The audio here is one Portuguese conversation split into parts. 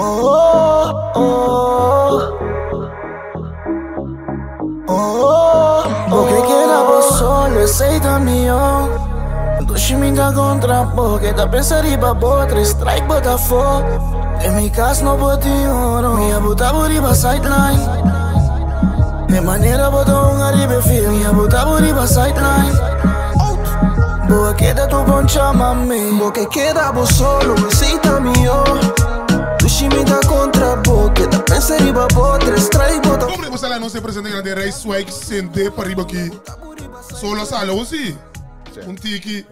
Oh, oh, oh, porque quedava solo, aceita-me, oh. Dushimita contra porque da pensare babo, tre strike Botafogo. E mi cas no boti oro, mi abutavo riba sideline. E maneira botou arriba fio, mi abutavo riba sideline. Boa queda tu poncha mami, porque quedava solo, aceita-me, oh. Dushimita contra porque da pensare babo, tre strike Botafogo. Como você lá não se apresenta grande rei swag sente para riba aqui. Solo sala aussi. Um tiki.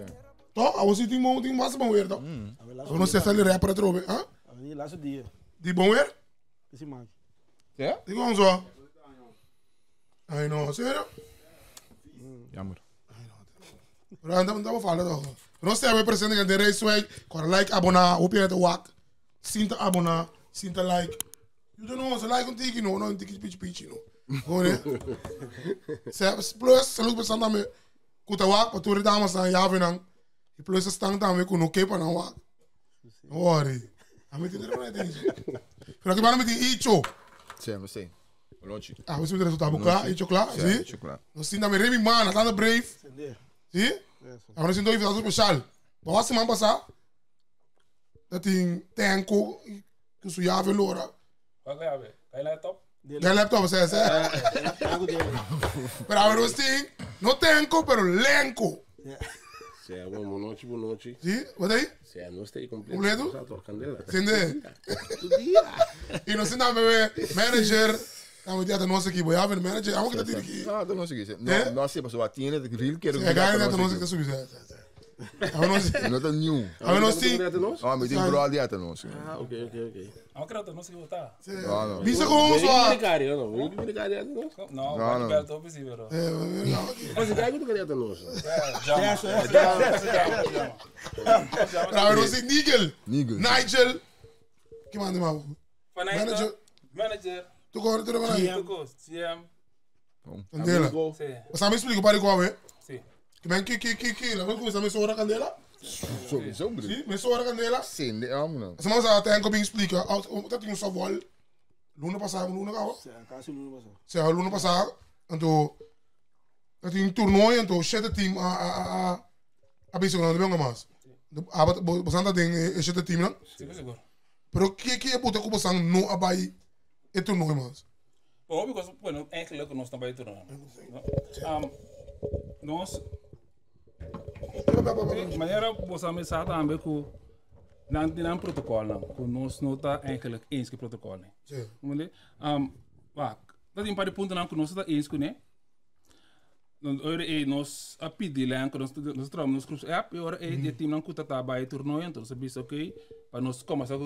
Toch? Als je die was bom weer, toch? We não sei se ele rapper trobe, hein? Die laatste die. Die bom weer? Is die maak. Ja? Die gewoon zo. I know, sério? Jammer. Dat we vallen toch? We não sei we presente grande rei swag. Kora like abona, op je te wak. Sinta abona, sinta like. You don't know, ze like een tiki no, een tiki pitch no. Gewoon hè? Plus, salut besanda me. Kuta wak, paturi dames aan javenang. E plus stang também com no kepa na wak. Não worry. A mim tem que não é isso. Pero aqui para mim tem icho. Sim, você. Longe. Ah, você me resultado claro, icho claro, sim? Chocolate. Nós sinta me remi mana, tá brave. Entender? Sim? Agora nós sinto invitado especial. Para a semana passada, dat tem tempo que su jave lora. Wat ga je hebben? Kan je laptop? Geen laptop, você é? Pero agora nós tem, não tempo, pero lenco. Se é uma boa noite. Sim? Wat aí? Se é não está completo. Completo? Está trocando. Entende? E nós sinta me manager. Estamos diante da nossa equipe, eu havia manager, amo que tá tendo aqui. Não, não sei o que É? Não sei, mas eu tinha que real quero. É, ganha da nossa que subir. Não tá new. A nós sim. Ah, mas tem pro ali até não sei. Ah, ok. Não acredito, não sei votar. Não, não. Bisa com Vem sua. brincadeira, não. Vem brincadeira, não. Não, Não, não. não. Não, possível. Mas o cara que tu queria ter nós. Pra nós sim, Nigel. Nigel. Nigel. Que manda mal. Manager. Manager. Tu corre tudo bem. Tucos. CM. Candela. Sim. Você me explica para qual é? Sim. Que bem que, lá vamos começar a mexer a candela? Zo bro. Sim, mexer a candela. Sim, não. Essa moça até que bem explica. Tá tinha só vol. Luna passada, luna cá. Quase não passou. Se a luna passada, então tá tinha torneio, então chega team a bem seguro, não é mais. Você não tem chega team não? Seguro. Pero que é puta que você não abai e torneio mais. Bom, because, bueno, eigenlijk nós também tornamos. Nós, de maneira você me sabe também que não tem protocolo, não. Que nós não está eigenlijk eens que protocolo, né? Sim. Vamos lá. Dat tem para ponto não que nós está eens que né? Nós a pedir lá que nós trabalhamos nos grupos app e ora é time não que está vai torneio então você diz ok para nós começar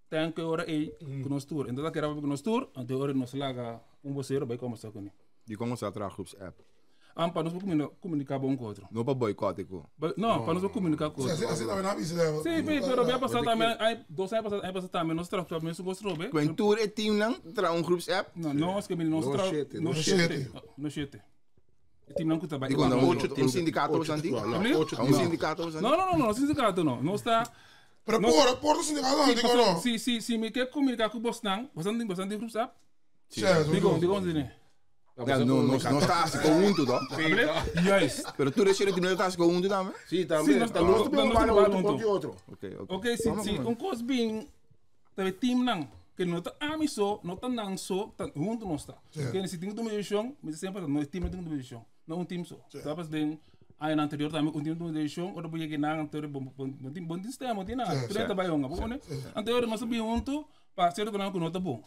tem que ora é que nós tour então que era que nós tour então ora nós laga vocês vai começar com ele. Die komen ze atrás groeps app. Para nós comunicar bom com outro. Não para boicote com. Não, para nós comunicar com outro. Assim também não avisa, né? Sim, pero vai passar também, aí 2 anos passar também nós trabalhamos com outro, bem? Quando tour é team não, tra groeps app. Não, nós que nós trabalhamos no chete. O time não custa bem. Digo não, sindicato santi. Sindicato santi. Não, sindicato não. Nós está Pero por o sindicato não, digo não. Se me quer comunicar com você não, você tem grupos app? Certo. Digo, né? Não está assim com um tudo. Yes. Pero tu deixa que não está assim com um também. Sim, também. Nós estamos outro. Ok, se coisa bem, também time não. Que não está amiso, não está não só, junto não está. Porque se tem uma divisão, mas sempre não time tem uma divisão, não time só. Sabe se aí na anterior também time tem uma divisão, ou depois que na anterior bom sistema, tem nada. Tu está bem onga, bom né? Anterior nós sabia junto, para ser do não que não está bom.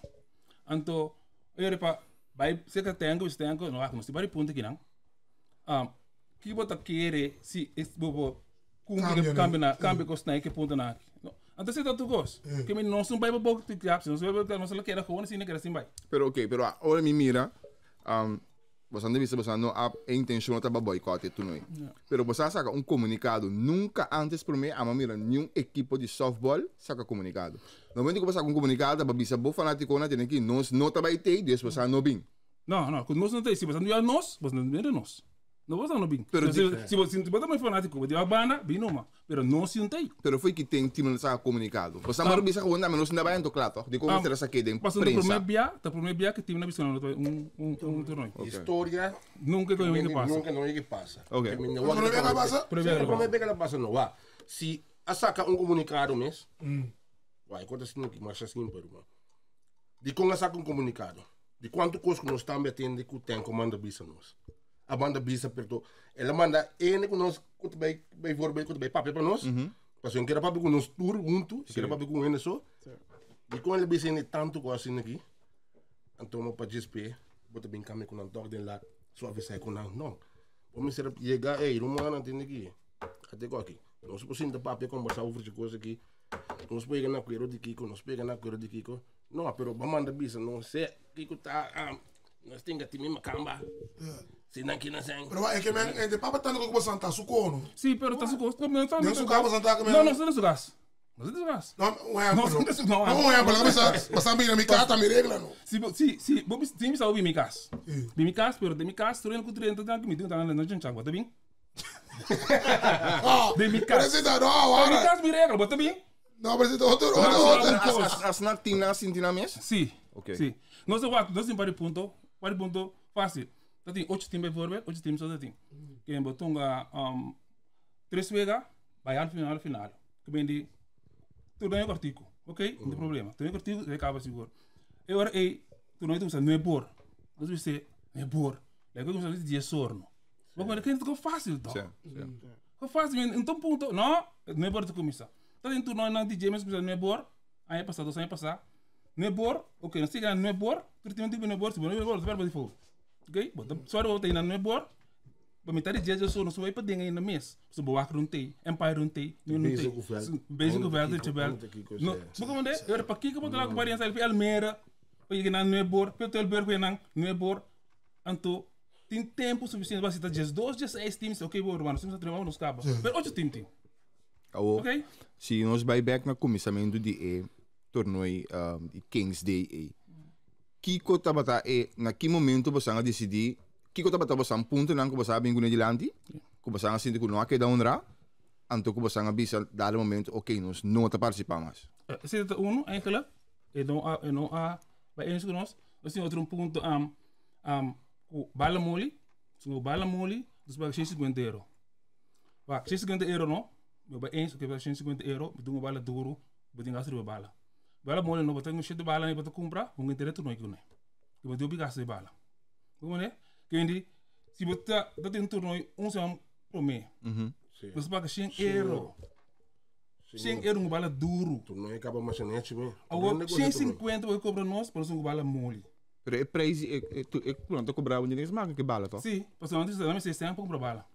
Então, eu para vai ser que tenho, não há como se vai ponto aqui não. Que bota querer se esse bobo cambia costa que ponto na. Então você tá tu gosta? Que me não são bem bobo que já, não sei não sei que era com assim que era assim vai. Pero ok, pero ahora me mira, você não deve você não há intenção de boicote tu não. Pero você saca comunicado nunca antes por mim a mira nenhum equipo de softball saca comunicado. No momento que você comunicado, a bisa bo fanático na tem que nós não tá vai ter, Deus você não bem. Não, quando nós não tem, se você não é nós, você não é nós. No vos no bem. Pero Se você bota mais fanático, de banda, bem numa. Pero não se tem. Pero foi que tem time sa comunicado. Você não bisa gewoon na menos na bayan to claro. De como terá aqui de Passando o primeiro dia que time na visão torneio. História. Nunca que eu passa. Nunca não é que passa. Ok. Primeiro que passa? Primeiro que passa não vá. Se a saca comunicado mês. Vai, conta assim que mais assim para uma. De como a saca comunicado. De quanto custo nós estamos metendo que tem comanda bisa nós. A banda bisa perto. Ela manda ene com nós, quanto vai voorbeeld, quanto vai papel para nós. Mas eu quero papel com nós tour junto, eu quero papel com ele só. E com ele bisa ene tanto com assim aqui. Então eu para GSP, bota bem caminho com nós de lá, só avisar com nós não. Vamos ser chegar, ei, não manda tem aqui. Até aqui. Nós precisamos de papel conversar over de coisa aqui. Nós pegamos na cuero de Kiko, nós pegamos na cuero de Kiko. Não, pero vamos mandar bisa, não sei. Kiko tá, nós temos que ter mesmo camba. Se não aqui não sei. Pero é que men, de papa tanto que você tá sucono. Sim, pero tá sucono. Não sucava sentar que Não, não se desgas. Não se desgas. Não, Não, não é, para mim na minha casa me regla não. Se vou sim sabe bem minha casa. Bem minha casa, pero de minha casa, tu não com 30 anos que me deu tá na gente chama, tá bem? De minha casa. Precisa não, minha casa me regla, bota bem? Não, precisa outro. As na team na sentina mes? Sim. Ok. Sim. Nós temos para ponto fácil. Dat tem 8 times bijvoorbeeld, 8 times dat tem. Que em botonga 3 wega, vai al final. Que bem de tudo é cortico, ok? Não tem problema. Tudo é cortico, vai acabar seguro. E agora tu não usa não é bor. Nós vamos dizer não é bor. É que eu uso de sorno. Mas que é fácil, então. É fácil, então ponto, não é bor tu começa. Tá dentro não DJ mas não é bor. Aí passar, 2 anos passar. Não é bor, ok? Não sei que não é bor. Tu tem um tipo não é bor, se não é bor, tu vai para de fogo. Ok? Só eu tenho na board. Para metade de dias eu não sou para dinheiro na mês. Se boa que não tem, Empire não tem, não tem. Beijo governo de Tibel. Não, porque onde? Eu para que eu vou lá com variância ele Almeida. Para ir na não board, para ter board não é board. Então tem tempo suficiente para citar dias 2, dias 6 times, ok, boa, mano, temos a treinar nos cabos. Mas 8 times tem. Ok? Se nós vai back na começamento de torneio de Kings Day. Kiko tabata na que momento você vai decidir Kiko tabata você ponto não que você vai vir adiante que você vai sentir que não há que dar honra então que você vai bisa dar momento ok nós não te participamos se é eigenlijk e não há vai eens com nós assim outro ponto o bala moli dus vai 150 euro vai 150 euro não vai eens que vai 150 euro me dá uma bala duro vou ter gastar bala bala mole não botar no cheio de bala e botar comprar um interesse não é que não é que botar obrigação de bala como é que ainda se botar tem torneio sem promê você paga 100 euro 100 euro bala duro torneio acaba mais net mesmo agora 150 vai cobrar nós para um bala mole pero é preço pronto cobrar o dinheiro mais que bala tá sim porque antes da mim 600 para comprar bala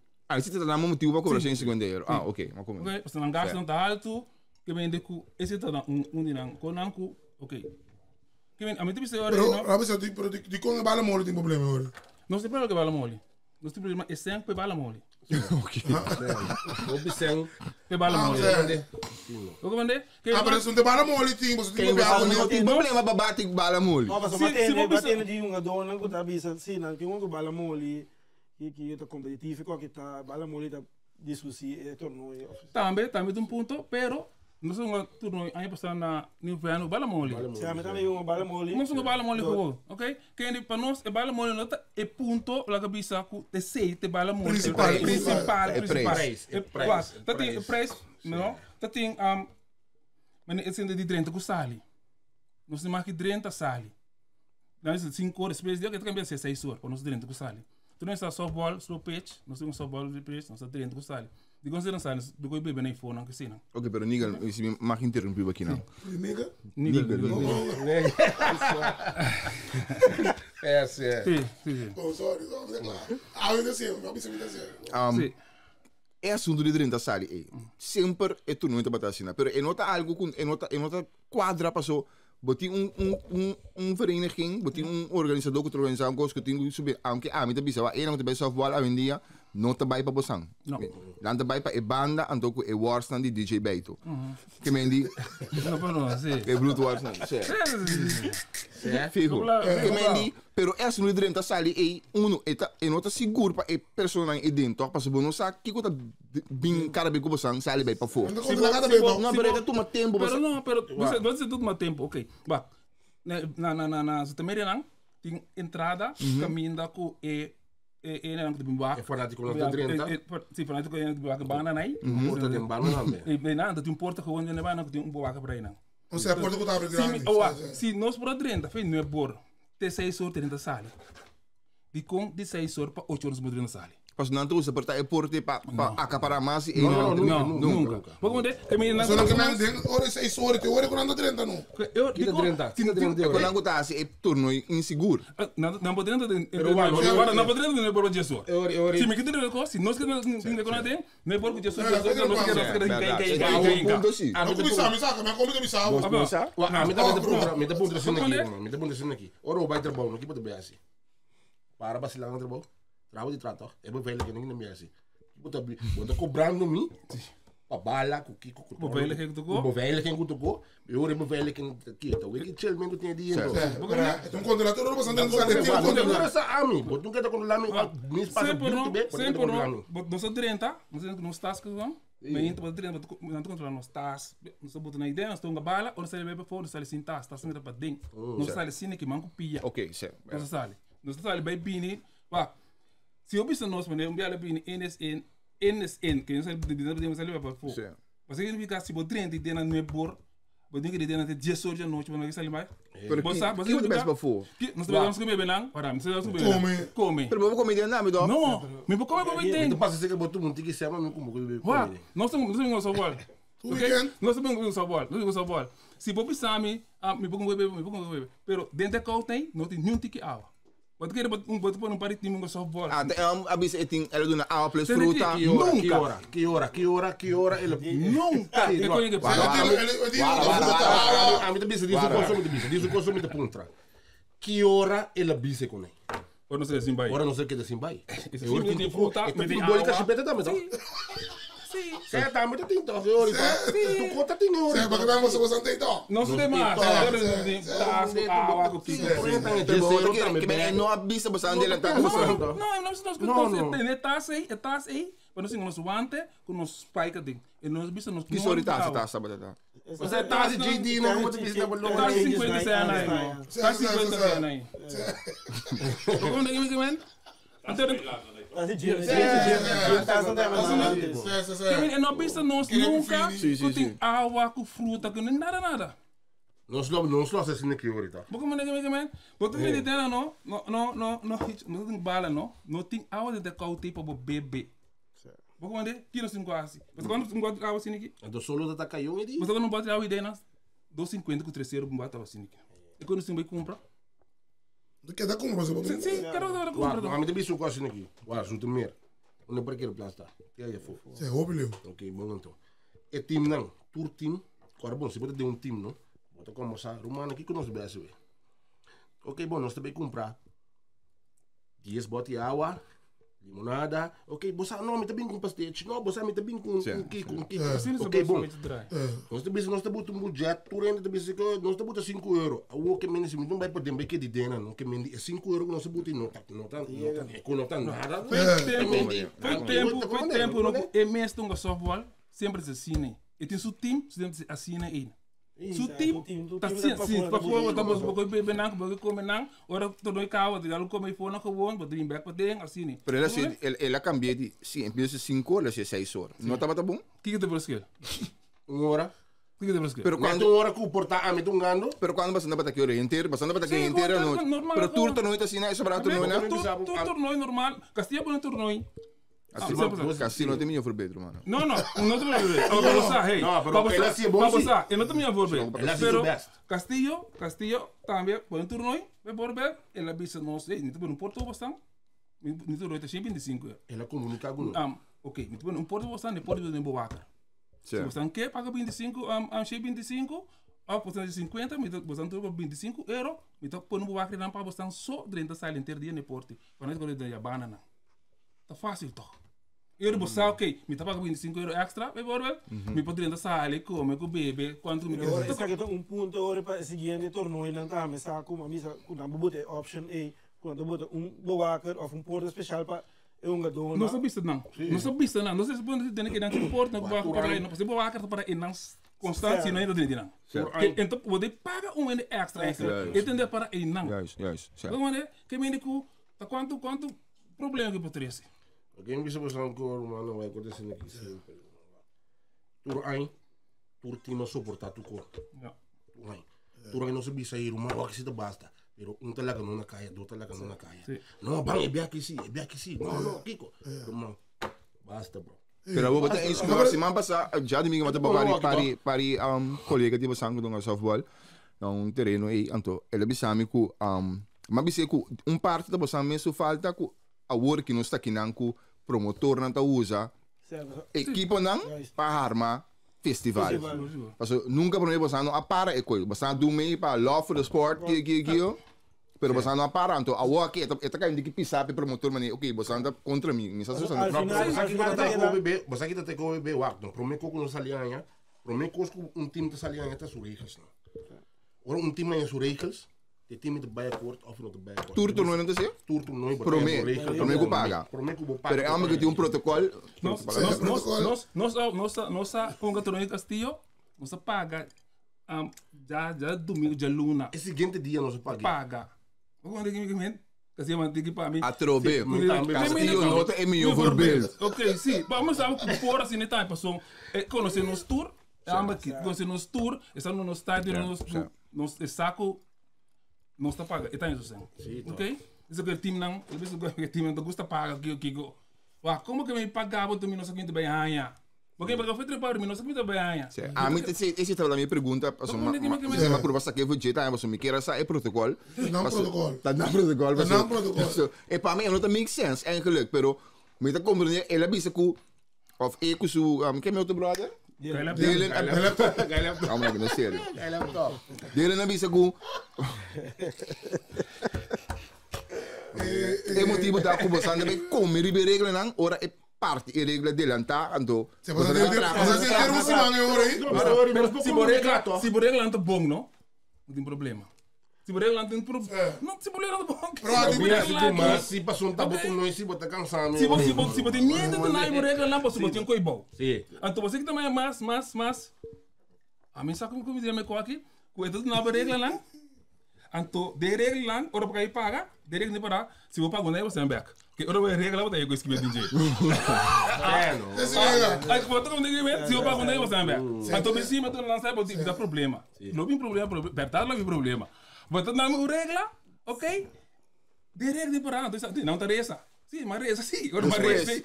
se você dá um motivo para cobrar 150 euro ok mas como ok você não gasta não tá alto que vem de que esse tá dinang com nanco ok que vem a mim tem agora não a pessoa de com bala mole tem problema agora não tem problema que bala mole não tem problema é sempre bala mole ok obsessão é bala mole o que vende que mas não tem bala mole tem você tem problema para bater bala mole se bater de uma dona que tá bisa sim não que um bala mole que tá competitivo que tá bala mole tá discutir torneio também um ponto pero não são um torneio aí passando na nível bala mole também uma bala mole não são bala mole ok que é para nós é bala mole não é ponto lá que bisa com te sei te bala mole principal tá tem preço não tá tem mas é sendo de 30 com sali nós temos aqui 30 sali nós 5 horas preço de que também é 6 horas para nós 30 com sali tu não está softball, slow pitch, nós temos softball de preço, nós estamos 30 com sali. De considerar sali, do que bebe na iPhone, não que sim, não. Ok, pero Nigel, se mag interromper aqui não. Nigel? É, sim. Oh, sorry. Ainda assim, não precisa me dizer. É assunto de 30 sali, sempre é tu não está batendo assim, pero é nota algo com é nota quadra passou. Botin vereniging, botin organisador que organizar um curso que tem que subir, aunque a mim também sabe, era muito bem softball a vendia, não te vai para bosang. Não. Lá te vai para e banda, ando com e warstan di DJ Beito. Que mendi, Não, sim. e bruto warstan. Fijo. Que mendi, pero essa no drenta sali e uno e nota seguro para e persona e dentro, para se não sabe que coisa bem cara bem como bosang sali vai para fora. Ando com la cara bem, Não, pero tu tempo, Pero não, pero você tudo mais tempo, ok. Bah, na Zutamerian, tem entrada, caminho da com não tem É fanático não está 30. Sim, fanático não tem buaca bana aí. Porta tem banda também. E nada, tem porta que onde vai não tem buaca para aí não. Não sei a porta que eu tava Se nós por 30, fez não é bor. Te 6 horas 30 sale. De com de 6 horas para 8 horas modrina sale. Pas não tu seperti e porte para acaparar mais e Não, nunca. Porque onde caminho Só não que me den, ora 6 horas, que hora quando 30 não. eu Kita 30. Kita 30 quando euro. não tá assim é turno inseguro. não podendo vai, não podendo não por Jesus. Euro. Se me quiser ver coisa, se nós que não tem, não é por Jesus, Não começar, me saca, mas como que me saca? A me dá ponto assim aqui. Ora vai trabalhar, não que pode ver assim. Para vacilar no trabalho. Trabalho de trato, é bem velho que ninguém me assim. Bota cobrando me. A bala, com que Bo velho que tocou. Bo velho que tocou. Eu era velho que tá. O que chelmento tinha dinheiro. É um contrato, eu não posso andar no salão. Não é essa ami, botou não quer controlar me espaço muito bem, sempre não. Nós somos 30, nós estamos com vamos. Mas então 30, não controlar nós estás. Nós estamos na ideia, nós estamos com bala, ou sai bem para fora, sai sem tas, está sempre para dentro. Nós sai assim que manco pia. Ok, certo. Nós sai bem bini, vá. Se eu penso nós, mas eu me bini NSN, que nós podemos sair para fora. Mas significa se você 30 e não é bor, você tem que ter 10 horas da noite para não sair mais. Pero que o best para fora? Nós devemos comer bem não, para nós devemos comer. Come. Pero vamos comer não, me dá. Não, me vou comer como tem. Tu passa que botou muito que se ama me como. Uau, nós estamos no sabor. Weekend? Nós estamos no sabor, nós estamos no sabor. Se você pensar me vou comer, pero dentro da tem, não tem nenhum tique água. Wat kere bot pon pari tim ngo softball. Ah, abis eting ela duna awa plus fruta. Nunca. Que hora ele Nunca. E ko yenge pa. A mim também se diz o consumo de puntra. Que hora ele bise com ele? Ora não sei assim vai. Ora não sei que assim vai. Eu tenho fruta, me tem água. Chipeta também, Sim. Você tá muito tinto, tu conta tem hora. Você vai você você tem então. Não se demais. Água com que. Que bem não abisa você andela tá. Não, tá aí. Quando se nós wante, com nos spike ding. E nós bisa nos. Que sorry tá sabata. Você tá de JD não vou te bisa por Tá 50 cena aí. Tá 50 cena aí. Como ninguém me comenta? E não pensa nós nunca que tem água com fruta, que não nada. Nós assim aqui ahorita. Porque mas ninguém me porque me dizem não tem bala não tem água de caute para beber. Porque quando tira 5 assim, mas quando 5 água assim aqui. Então solo tá caiu e mas quando não bate água ideia nas 250 com 3 bota assim aqui. E quando você vai comprar que da compra você sim, quero comprar. A mim também sou quase aqui. Uau, sou tu mer. Onde para que plasta? E aí é fofo. É óbvio. Ok, bom então. É time não, tour team. Agora bom, se pode ter um time, não? Bota como sa, romano aqui que nós bem. Ok, bom, nós também comprar 10 bote de água, limonada. Ok, você não me também com pastete, não, você me também com que. Ok, bom. Nós também um budget, tu rende também que nós também 5 euros. O que menos não vai poder bem que de dena, não que menos 5 euros nós botar não tá nada. Foi tempo no é mesmo no softball, sempre se assina. E tem seu time, sempre se assina aí. Su time tá sim, para fora tá bom, porque bebe não, porque come não, ora todo o carro, de algo come fora com bom, para bring back para dentro assim. Pero ela cambia de sim, empieza 5 horas, 6 horas. Não estava bom? Que te parece? Uma hora. Que te parece? Pero quando hora que o porta a meter gando? Pero quando você anda para aqui hora inteira, você anda para aqui inteira não. Pero turno não está assim, é sobre turno não. Turno normal, Castilla põe turno. Assim não tem minha forbedro, mano. Não tem minha forbedro. Para passar, eu não tenho minha forbedro. Pero Castillo também põe turno aí, vai por ver, ela avisa nós, não tem um porto bastante, não tem roita 25. Ela comunica com nós. Ok, não tem um porto bastante, pode vir em Boacar. Se você quer pagar 25, 25, a porção de 50, você tem 25 euros, então põe um Boacar não para bastante só 30 sai inteiro dia no porto. Para nós agora da banana. tá fácil toch. Eu vou saber, ok, me tá pagando 25 euros extra, bijvoorbeeld. Me poderia sair, comer, com bebê, quanto me Ora, essa aqui é ponto ora para seguinte torneio não tá, mas sabe como a missa, quando botar option A, quando botar bewaker of porta especial para gadona. Não sabia não. Não sabia não. Não sei se pode ter que dar suporte na bewaker para aí, não pode bewaker para aí não constante não ainda não. Então pode pagar extra. Entender para aí não. Juist. Como é que me digo, tá quanto problema que pode ter? Alguém me sabe um coro, mano, vai acontecer aqui sempre. Tur time suportar tu cor. Tur aí não se bisa ir, uma hora que se te basta. Pero talaga não na kaya, do talaga não na kaya. Não, bang, é bem aqui sim. Não, Kiko. Basta, bro. Pero vou botar isso que semana passada, já domingo mata para colega de você do softball, num terreno aí, então ele bisame ku mas bise ku parte da você mesmo falta ku a work não está aqui não ku promotor não tá usa equipo não para arma festival. Porque nunca para mim você não apara é coisa, você do meio para love for the sport que pero você não apara então a work é tá caindo que pisar para promotor mas ok você anda contra mim, me está sustando. Você aqui tá com o bebê, então para mim coco não salianha, para mim coco time tá salianha tá surreiras não. Ora time não é surreiras. De time de bijakort of not de bijakort. Turto não é assim? Turto não é. Promete que paga. Pero é uma que tem protocolo. Nossa congatorno Castillo, nossa paga já domingo já luna. Esse seguinte dia não se paga. Paga. Como é que kasi mantigi para mim. A trobe. Castillo nota é meu verbal. Ok, sim. Vamos a por assim né tá, passou. Conhecer nos tour, conhecer nos tour, está no estádio nos saco não está paga, está isso sim, ok? Isso que o time não, o time não gosta paga que como que me pagava tu me não sabe muito bem aia? Porque para foi trepar me não sabe muito bem aia. A mim esse estava a minha pergunta, passou uma curva que eu vou dizer, passou me queira essa é protocolo. Não protocolo. Tá não protocolo. É para mim não tá make sense eigenlijk, pero me tá compreender, ela disse que of eco su que é meu brother? Delen Vamos aqui, não é sério. Delen avisa que é motivo da cubação também como ele regra não, ora é parte e regra dele anta ando. Se você ter um semana aí. Se por regra não bom, não tem problema. Se por regra não tem problema. Não, se por regra não bom. Mas se passou tabu com nós, se botar cansado. Se você tem medo de não ir por regra não, você tem coisa boa. Então você que também é mais. A mim sabe como dizer me aqui, que tudo não é regra não. Então de regra não, ora para ir pagar, de regra para se vou pagar você é back. Que ora vai regra lá, eu escrevi DJ. Não. Aí foto como dizer, se vou pagar você é back. Então me cima tu não sabe o problema. Não tem problema, verdade não tem problema. Mas não me regla, ok? De regra para não tá reza. Sim, mas reza sim. Ora mas reza sim.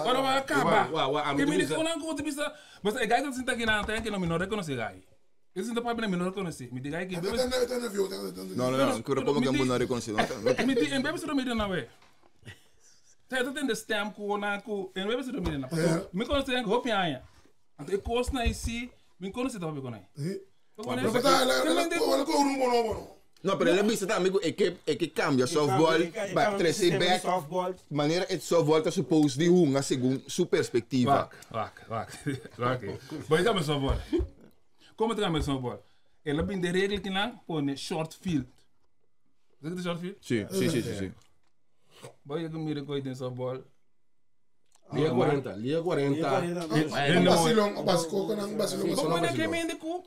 Ora vai acabar. Que me diz não como te pisa, mas é gai que você tá aqui na tem que não me não reconhece gai. Esse não pode me não reconhecer. Me diga aí que não, que como que não reconhece. Me diz em bebê se não me na we. Tá tem de stamp com em bebê se não me na. Me conhece em Hopianha. Então eu costo na esse, me conhece também com aí. No, pero ele disse também que cambia softball para trazer back maneira é softball está suposto de uma segundo sua perspectiva. Vai dar softball. Como te cambia softball? Ela bem de regra que não põe short field. Sabe de short field? Sim. Vai eu miro com ele softball. Liga 40. O Basco não Basilão. Como é que me indico?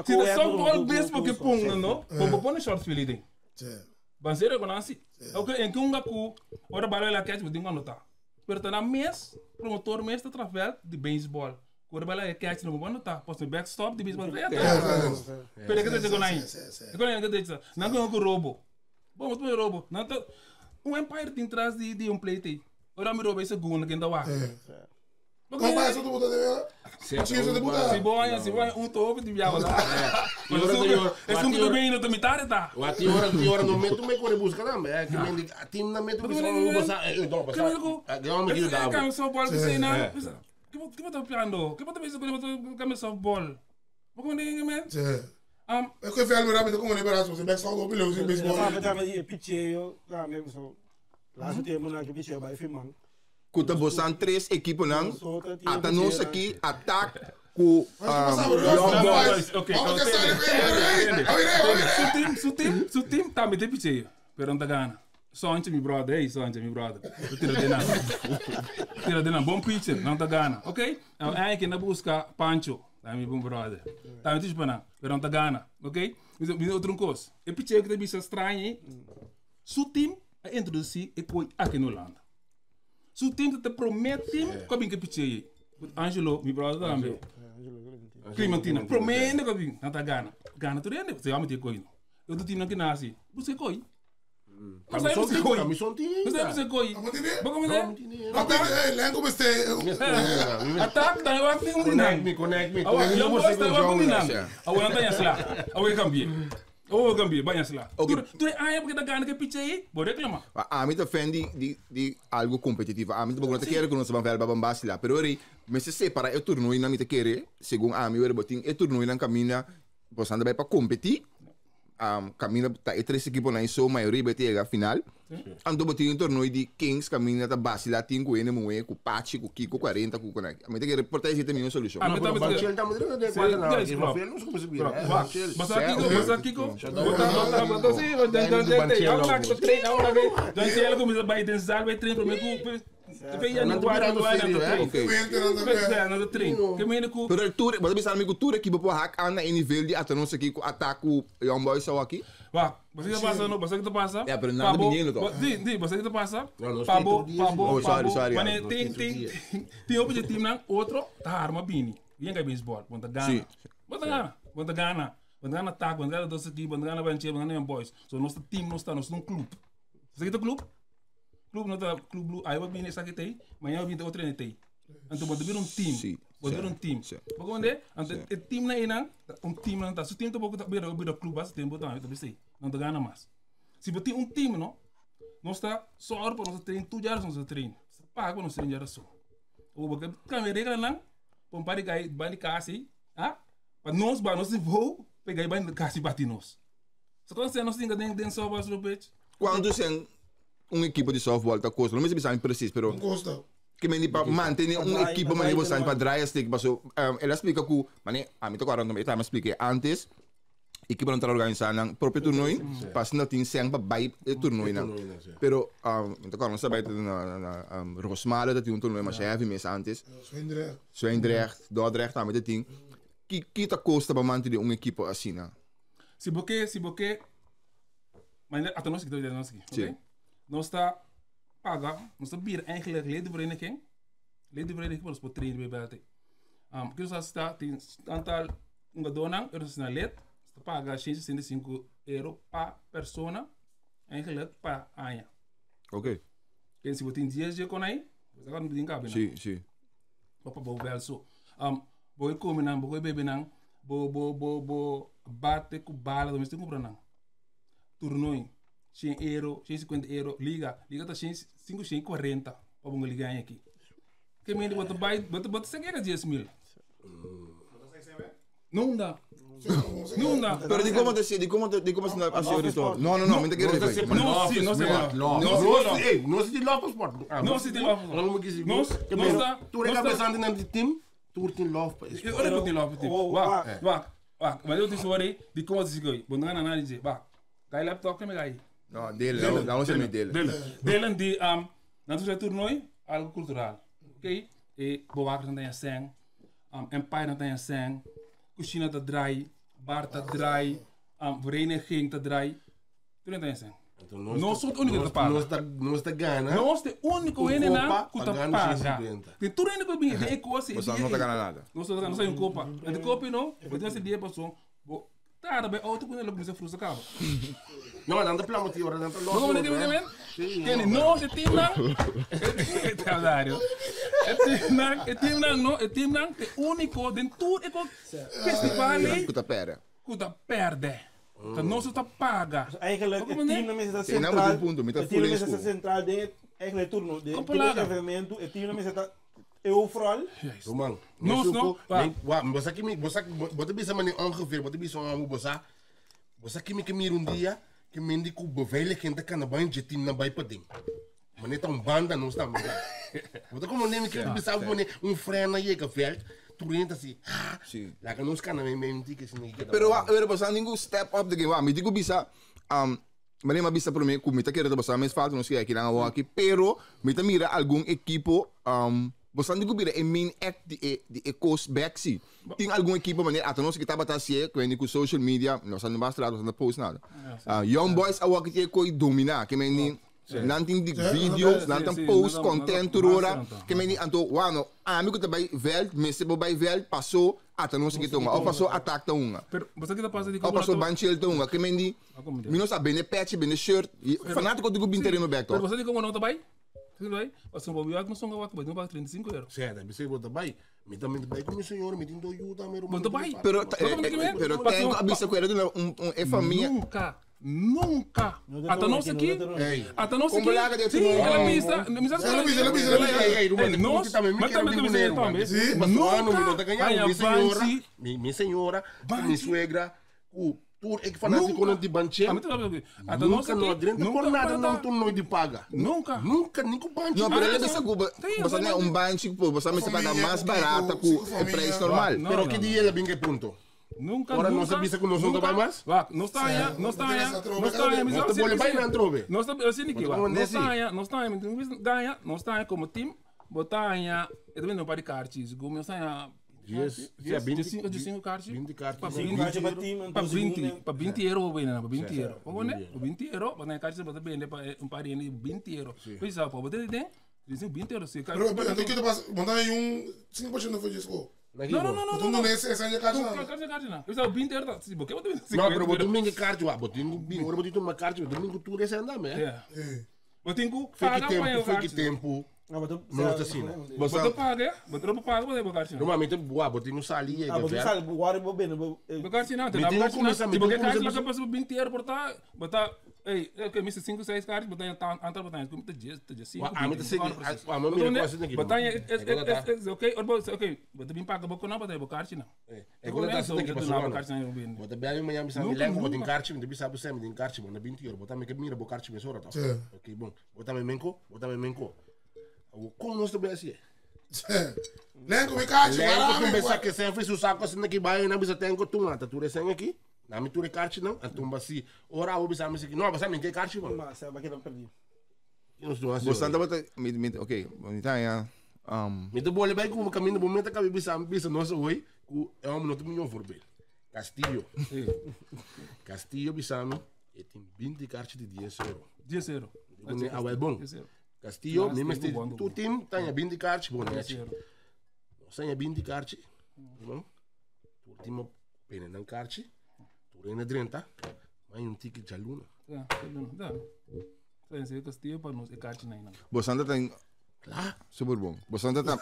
Se o softball mesmo que punga, não? Como põe short field. Banseira com assim. Ok, em que um gaku, ora bala lá catch, vou dizer uma nota. Pero na mês, promotor mês através de beisebol. Ora bala lá catch, não vou anotar. Posso backstop de beisebol. Pero que te digo aí? Agora que te digo, não com roubo. Bom, tu roubo. Não tá um empire tem atrás de um plate. Ora me roubei segundo que ainda lá. Como é isso tu botou de ver? Se boa, topo de viagem lá. É um que bem no tomitar tá. O ati ora no meio tu me corre busca também. É que me a time na meio tu não passar, não passar. Ganhou me dá. Que softball que sei não. Que botou piando? Que botou isso que softball? Como ninguém me? É que foi algo rápido como liberação, você backstop do pilão, você beisebol. Sabe, pitcheio, mesmo só. Laatste tempo na que bicho vai filmar. Kuta bosan 3 equipo nang. Ata nos aqui, attack com Young Boys. Ok. Boys. Su team tá me picheio. Pero não tá gana. Sonte mi brother, ei, sonte mi brother. Eu tiro de na bom pitcher, não tá gana. Ok? Aí que na busca Pancho, tá mi bom brother. Tá me diz para pero não tá gana. Ok? Me outro coisa. E picheio que tá bicho estranho. Su team a introduzir e coi aqui no Holanda. Su team te promete que bem que picheio. Angelo, mi brother também. Clementina, promete que bem, não tá gana. Gana tu rende, você vai meter coi. Eu do time não que nasce. Você coi. Mas aí você coi. Mas aí você coi. Vamos ver. Lembra como você... Ataque, tá eu aqui um dinam. Connect me. Eu gosto de um dinam. Eu não tenho lá. Eu cambie. Eu cambie, banha lá. Tu é porque da gana que piche aí, vou reclamar. A mim defende de algo competitivo. A mim também não quer que nós vamos ver babambas lá. Pero aí, mas se separa o torneio na mim te querer, segundo a mim o botin, o torneio na caminha, você anda para competir. Caminha tá e 3 equipos na isso, maioria vai ter a final. Ando botin um torneio de Kings caminha tá base lá tem com ele moe com Pachi com Kiko 40 com conec. A mim te querer portar esse também uma solução. Banchel tá mudando de qual não. Rafael não como se vira. Mas aqui bota sim, eu treino agora vem. Então ele começa a bater sal, vai treinar primeiro. Pero tour, você bisa amigo tour aqui para hack anda em nível de até não sei que ataque o Young Boys só aqui. Vá, você que passa não, você que passa. É, pero nada menino tô. Sim, você que passa. Pabo. Sorry. Mas tem objetivo não, outro tá arma bini. Vem cá beisebol, quando gana. Quando gana ataque, quando gana dois aqui, quando gana Banchel, quando gana Young Boys. So nosso time não está, nós um clube. Você que tá clube? Clube não tá clube blue, aí eu vim nessa aqui tem, amanhã eu vim de outra tem. Então pode vir um time, pode vir um time. Porque onde? Então o time na ina, um time não tá, se o time tá pouco tá vir o clube, basta tempo tá, então sei, não tá ganha mais. Se você tem um time não, nós está só hora para nós treinar, tu já nós treino, paga para nós treinar só. Ou porque câmera não, para parar aí, bande casi, ah, para nós vou pegar bande casi bater nós. Só quando você nós tem que dentro só para o peixe. Quando você equipo de softball tá costa, não me sei preciso, pero que me para manter equipo mas você para dry stick, passo ela explica que mane a mim tô agora não me tá me expliquei antes equipo não tá organizando um próprio torneio, passa não tem sem para vai torneio não. Pero então agora não sabe na Rosmalen tem um torneio mas já mês antes. Zwijndrecht, Dordrecht também tem. Que tá costa para manter equipo assim, né? Se você mas até nós que dois nós aqui, ok? Nós está paga, nós está vir eigenlijk leden vereniging para os trainen bij buiten. Que nós está tem aantal dona, na lid, está paga 65 euro per persona, eigenlijk per ano. Ok. E se você tem dias de com aí, você vai me dizer sim, sim. Papa vou ver só. Vou comer não, vou beber não, vou bate com bala, mas tem que comprar não. Torneio. 100 euro, 150 euro, liga tá 540 para uma liga aqui. Que me bota seguir a 10 mil. Não dá. Pero de como se não assim isso. Não, me quer dizer. Não se de love sport. Não se de love. Não está. Tu rega pensando no time, tu tem love para isso. Eu tenho love para isso. Vá. Mas eu te sorry, de como se diz, quando não nada dizer, vá. Cai laptop que me cai. Não, dele, não se me dele. Dele de nosso torneio algo cultural, ok? E boaker não tem a sang, Empire não tem a sang, cozinha tá dry, bar tá dry, vereniging tá dry, tudo não tem a sang. Nós somos o único que paga. Nós está ganhando. Nós é o único que não que tá paga. Tem tudo único que vem, é coisa. Você não tá ganhando nada. Nós não sai copa. De copa não, eu tenho esse dia passou. Tá, bem, outro quando ele começa a frustrar acaba. Não, mas não tem plano de hora, não tem logo. Não, tem não, é time não. Tá dário. É time não, é único dentro tudo festival. Kuta perde. Então nós está paga. Eigenlijk het team na mesa central. Het team na mesa central de eigenlijk turno de evenemento, het team na mesa está overal. Man. Você bisa maar ongeveer, você bisa aan você que me um dia que me indico beveiliging te kan na baie team na baie pading. Maar net een banda não está. Want como nem que tu sabe poner freio aí que veld, tu renta assim. Sim. Lá que nós cana mesmo que se ninguém. Pero basta ninguém step up the game. Me digo bisa mas bisa por mim, como está querendo basta mais falta não sei aqui lá aqui, pero me tá mira algum equipo basta ninguém mira é main act de coast back see. Tem algum equipo maneira até nós que tá batendo se com social media, nós não basta lá, nós não post nada. Young boys a walk que coi dominar, que me nanting de videos, nanting post content turora, que me anto wano, amigo também veld, mestre bij veld passou até nós que tonga, ou passou ataque tonga. Pero basta kita pasa di Ou passou banchel tonga, que me di, não sabe bem patch, bem shirt, fanático do binter no back. Pero basta di como não tá bem? Als een bobiak no songa wat, não paga 35 euro. Certo, você bota bem. Me também bem com o senhor, me tendo ajuda, me Bota bem. Pero tenho a bisa coisa é família. Nunca. Até nós aqui. Até nós aqui. Sim, ela pista. Me sabe minha senhora, minha suegra, o tour é que fala assim quando de banche. Nunca não adianta por nada não tu não de paga. Nunca, nem com banche. Não, pero ele disse que você não é banche, você me paga mais barata com o preço normal. Pero que dia ele vem que ponto? Nunca. Ahora não sabia que nós não vai mais? Não está aí, não está aí. Não te vou bem na trove. Não está assim aqui, não está aí, ganha, não está aí como time, botar aí, eu também não pode cartas, como eu saio de 5 cartas. 20 cartas. Para 20 euro, para 20 euro. Como né? 20 euro, para cartas para vender para parir 20 euro. Pois é, para botar tem, dizem 20 euro. Pero então que tu passa, mandar aí 5% não foi disso. Não. Tu não nesse essa carta não. Eu só 20 euro, se porque eu não, pero botar minha carta, agora botar uma carta, domingo tu esse anda, né? Botar com paga para que tempo. Não está assim. Você paga, você paga para botar carta. Normalmente boa, botar no salinha, botar sal, agora vou bem, botar carta não, tem que começar, porque carta lá passa 20 euro por tá, botar ei, ok, me 5, 6 cartas, botar antar botar, como tá dias, 5. A mamãe quase aqui. Botar ok, ok, botar bem paga boca não, botar carta não. É quando tá assim que passou. Botar bem amanhã me sabe, leva botar carta, me sabe sempre tem carta, na 20 euro, botar me que mira botar carta me só tá. Ok, bom. Botar me menco. Como nós também assim? Lengo me caixa, Lengo começar que sempre se o saco assim que vai na bisa tem que tu mata, tu recém aqui. Na me tu recarte não, a tumba assim. Ora o bisa me aqui, não, você me tem carte mano. Mas sabe que não perdi. Você anda bota, ok, então é me do bole bem como caminho do momento que bisa nosso oi, é um minuto milhão for bem. Castillo bisa me e tem 20 cartas de 10 euro. 10 euro. É bom. Castillo, mesmo este, tu time tem 20 cartas, bom, né? Nós temos 20 cartas, não? Tu time pena não cartas, tu reina 30, mas ticket de aluno. Dá. Tem que Castillo para nós é cartas não. Você anda tem, lá, super bom. Você anda tá,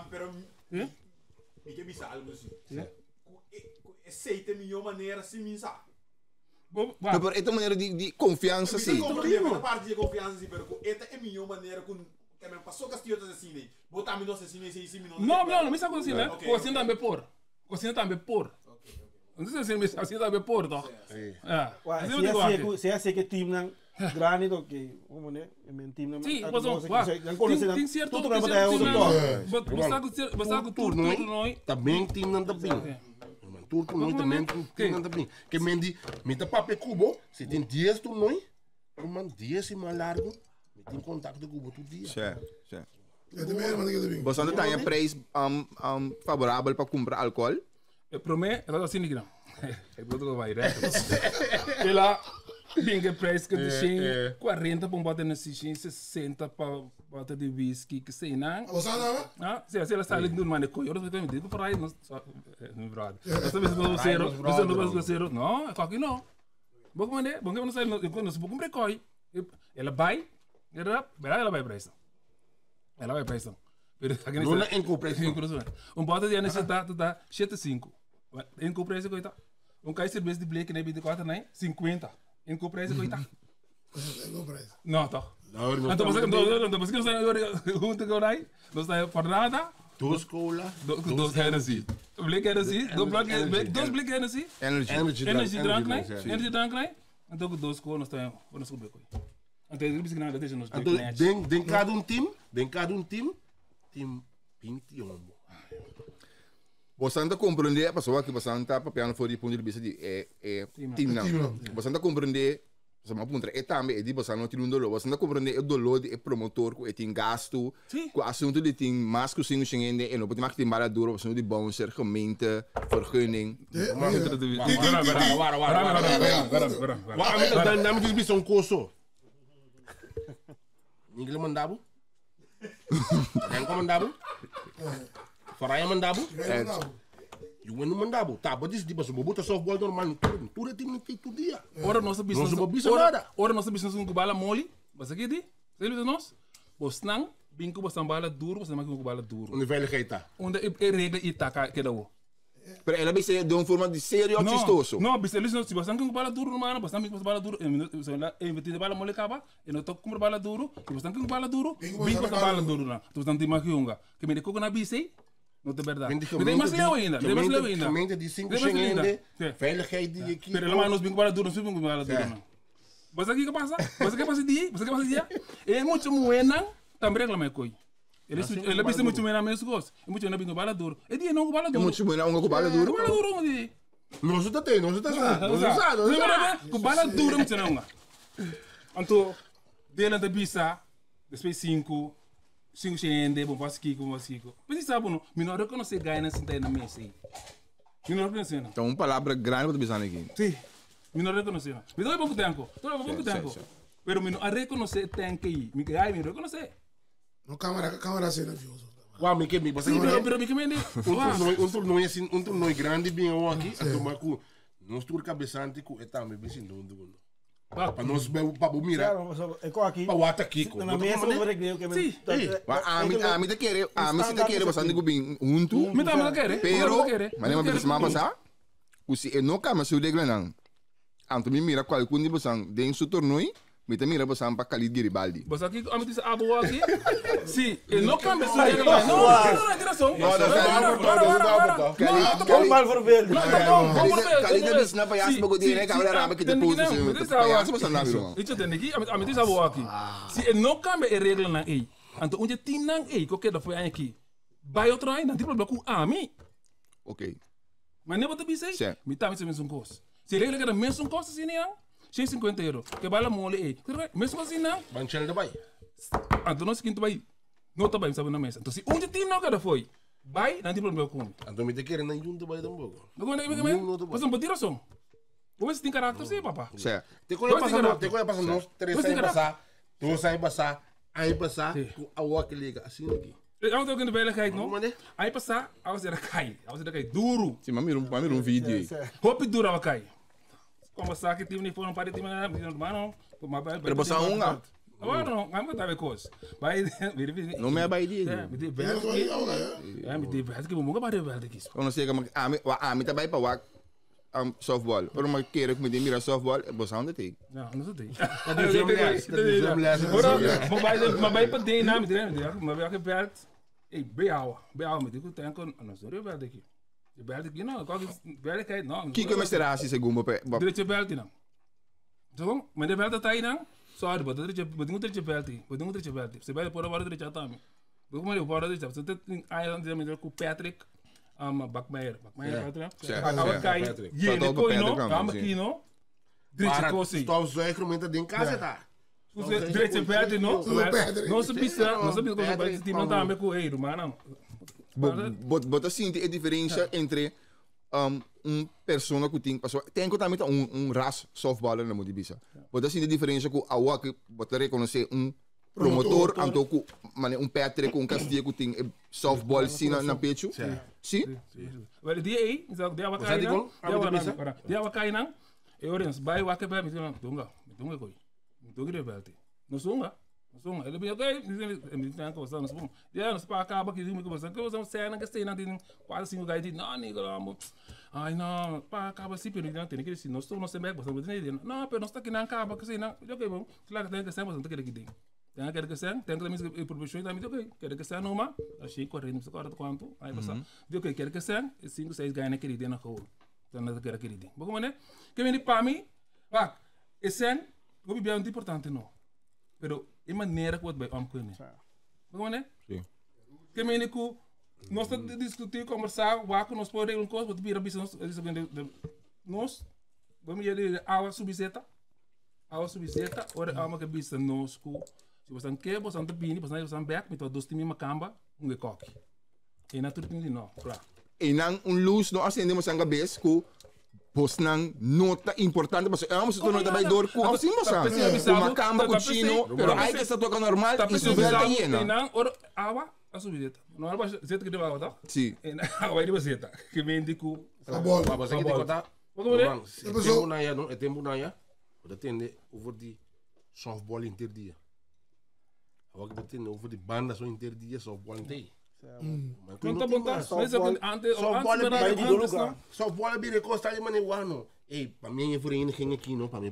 pero, me que bisa algo assim. É 7 milhões maneira se misa. Não, por esta maneira de confiança, sim. Uma parte de confiança, sim, pero esta é a minha maneira com que me passou Castillo de assim, botar me assim, 6 minutos. Não, me sabe assim, né? O assim também por. Não sei se assim também por, tá? Se é assim que time não grande do que, como né? É time não. Sim, tem certo. Você turno não. Também time não tá bem. Turco não também também que mendi me tá papel cubo se tem 10 tu não mas 10 e mais largo me tem contato com cubo todo dia certo Você anda tem um preço favorável para comprar álcool para mim ela assim não é tudo vai direto ela binge preço que tem 40 para botar na 60 para botar de whisky que sei não se ela está ali no maneco eu não tenho digo para aí não brother você não zero não é aqui não bom mané bom que não sai não se compra coi ela vai para isso ela vai para isso não é incompréhensible bota de necessidade tá 75 incompréhensible coita cai cerveja de black né 24 né 50 incompréhensible coita não tá então você não está junto com aí não está por nada dos cola dos Hennessy black Hennessy dos black Hennessy energy drink né então com dos cola nós está Até ele disse que nada deixa nos Então, match. den cada team 21. Você não compreende a pessoa que você não está papiando fora de ponto de vista de team não. Você não compreende, você não compreende, também é de você não tem dolor. Você não compreende o dolor de promotor que tem gasto, o assunto de tem mais que o single xingende e não pode mais ter bala duro, o assunto de bouncer, gemeente, vergunning. Waarom dan moet je bij zo'n koso? Ninguém mandava? Ninguém mandava? Faraya mandava? Eu não mandava. Tá, mas isso tipo, se botar softball normal, tudo tem muito todo dia. Ora nossa business. Não se nada. Ora nossa business com bala mole. Mas aqui di, você viu nós? Bos nang, bingo bos bala duro, bos nang com bala duro. Onde veiligheid tá? Onde é regra ita que dá o. Pero ela vai ser de uma forma de sério ou chistoso. Não, bis eles não se bos nang com bala duro, mano, bos nang com bala duro, e meter bala mole caba, e não toca com bala duro, bos nang com bala duro, bingo bos bala duro lá. Tu estão te maquiunga. Que me decoco na bisei. Não é verdade. Tem mais leu ainda. Tem mais leu ainda. Gemeente die 5 xingende, veiligheid die aqui. Pero ela nos bingo bala duro, não bingo bala duro. Mas aqui que passa? Mas aqui passa dia? Mas aqui passa dia? É muito moena, também reclama coi. Ele pensa muito moena mesmo gosto. É muito moena bingo bala duro. É dia não bala duro. É muito moena com bala duro. Bala duro onde? Não se tem, não se tá sabe. Não sabe. Com bala duro muito não. Então, dele da bisa, depois 5 xende, bom passo aqui, como assim. Mas sabe não? Me não reconhecer ganha na cinta na mesa aí. Me não reconhecer não. Então, uma palavra grande para pensar aqui. Sim. Me não reconhecer. Me dá pouco tempo. Todo pouco tempo. Pero me não reconhecer tem que ir. Me ai me reconhecer. No câmera assim nervioso. Uau, me que me você. Sim, pero me que me torneio assim, torneio grande bem aqui, a tomar com nós tur cabeçante com etame bem sim do. Para nós para mirar. É com aqui. Para o aqui. Na mesa eu recreio que sim. A mim te quer, bastante bem junto. Me dá mal querer. Pero, mas não me semana passar. O se não cama se o regra não. Anto me mira qual kundi bosan dentro do torneio. Me te mira bosan para Khalid Garibaldi. Mas aqui, a mim diz abo aqui. Sim, ele não cambia sua regra. Não, é direção. Não, mal por ver. Khalid diz na paias bago din né, câmera raba que te pôs assim. Paias bosan na virou. Isso tem aqui, a mim diz abo aqui. Se ele não cambia a regra na ei. Então onde team não ei, qualquer da foi aqui. Vai outro aí, não tem problema com a mim. Ok. Mas nem botar bisei. Me tá me mesmo coisa. Se ele quer mesmo coisa assim não. 150 euros. Que bala mole aí. Mesmo assim não. Banchel da bai. Então nós quinto vai. Não tá bem sabe na mesa. Então se onde team não quer foi. Vai, não tem problema com. Então me te querem na junta bai também. Não quando é que mas não pode tirar som. Vamos tem caráter sim, papá. Certo. Te coisa passa nós três sai passar. Tu sai passar. Aí passar com a outra liga assim aqui. Eu tenho que ver ele não. Aí passar, a você cai. A você cai duro. Sim, mas mira um vídeo aí. Hope duro vai cair. Como sabe que time nem foram para time mano. Pero bosa unga. Agora não, vamos dar coisa. Vai, não me abai dia. Me dê verde. Me dê verde que vamos para verde aqui. Eu não sei como a me tá vai para softball. Pero uma queira que me dê mira softball, bosa onde tem. Não tem. Mas vai para dentro, não me dê, mas vai que verde. Ei, beau, me digo tem com, não sei verde aqui. Belt aqui não, qual que belt cai não. Que começará assim segundo para direito belt não. Então, mas de belt tá aí não. Só de botar direito belt, botar direito belt. Você vai por agora direito também. Como ele por direito, você tem aí onde me com Patrick, Backmeyer, Patrick. Agora cai. E ele coi não, aqui não. Direito coisa. Estou só incrementa dentro casa tá. Você direito belt não se precisa com o time não tá com ele, mano. Bota assim a diferença entre persona que tem também ras softball na modibisa. Bota assim a diferença com a outra que bota reconhecer promotor, então com Patrick com Castilho que tem softball sim na pecho. Sim. Well, dia aí, dia vai cair não. Dia vai cair não. E orens, vai o que vai me tunga coi. Tunga de belte. Não sunga. Ele me ok, me tem coisa não bom. Já não se para acaba que me começa que você cena que tem não quase 5 gaitos. Não, Nicolas. Ai não, para acaba se pero não tem que se nós não se mega, você não tem. Não, pero nós está aqui não acaba que se não. Ok, bom. Claro que tem que ser, mas não tem que tem. Tem que ser, tem que ter profissão também, ok. Quer que ser numa, achei correndo, se corre quanto, aí passa. Ok, quer que ser, 5, 6 ganha naquele dia na rua. Então não quer aquele dia. Bom, como é? Que vem para mim, vai. Esse é, vou bem importante não. pero é maneira que vai omkomen. Vamos né? Sim. Que menico nós estamos discutir, conversar, waco nós podemos coisa, mas vira business, nós vamos ir awa subiseta, ora ama que business nós ku, se você não quer, você não tem, você não back, então dois times macamba, coque. E na tudo tem não, claro. E não luz não acendemos a cabeça que pois não nota importante, mas é uma situação que vai dor com assim, mas uma cama com chino, pero aí que está tocando normal, isso vai estar llena. Não, ora awa a subiseta. Não é para zeta que deve awa, tá? Sim. Awa ele vai zeta, que vem de cu. Mas aqui tem que contar. Tempo na ya, dat tende over die softball interdia. Agora que tende over die banda so interdia softball inteiro. Conta bonta, softball é bem recosta ali mano wano. Ei, para mim é por aí ninguém aqui não, para mim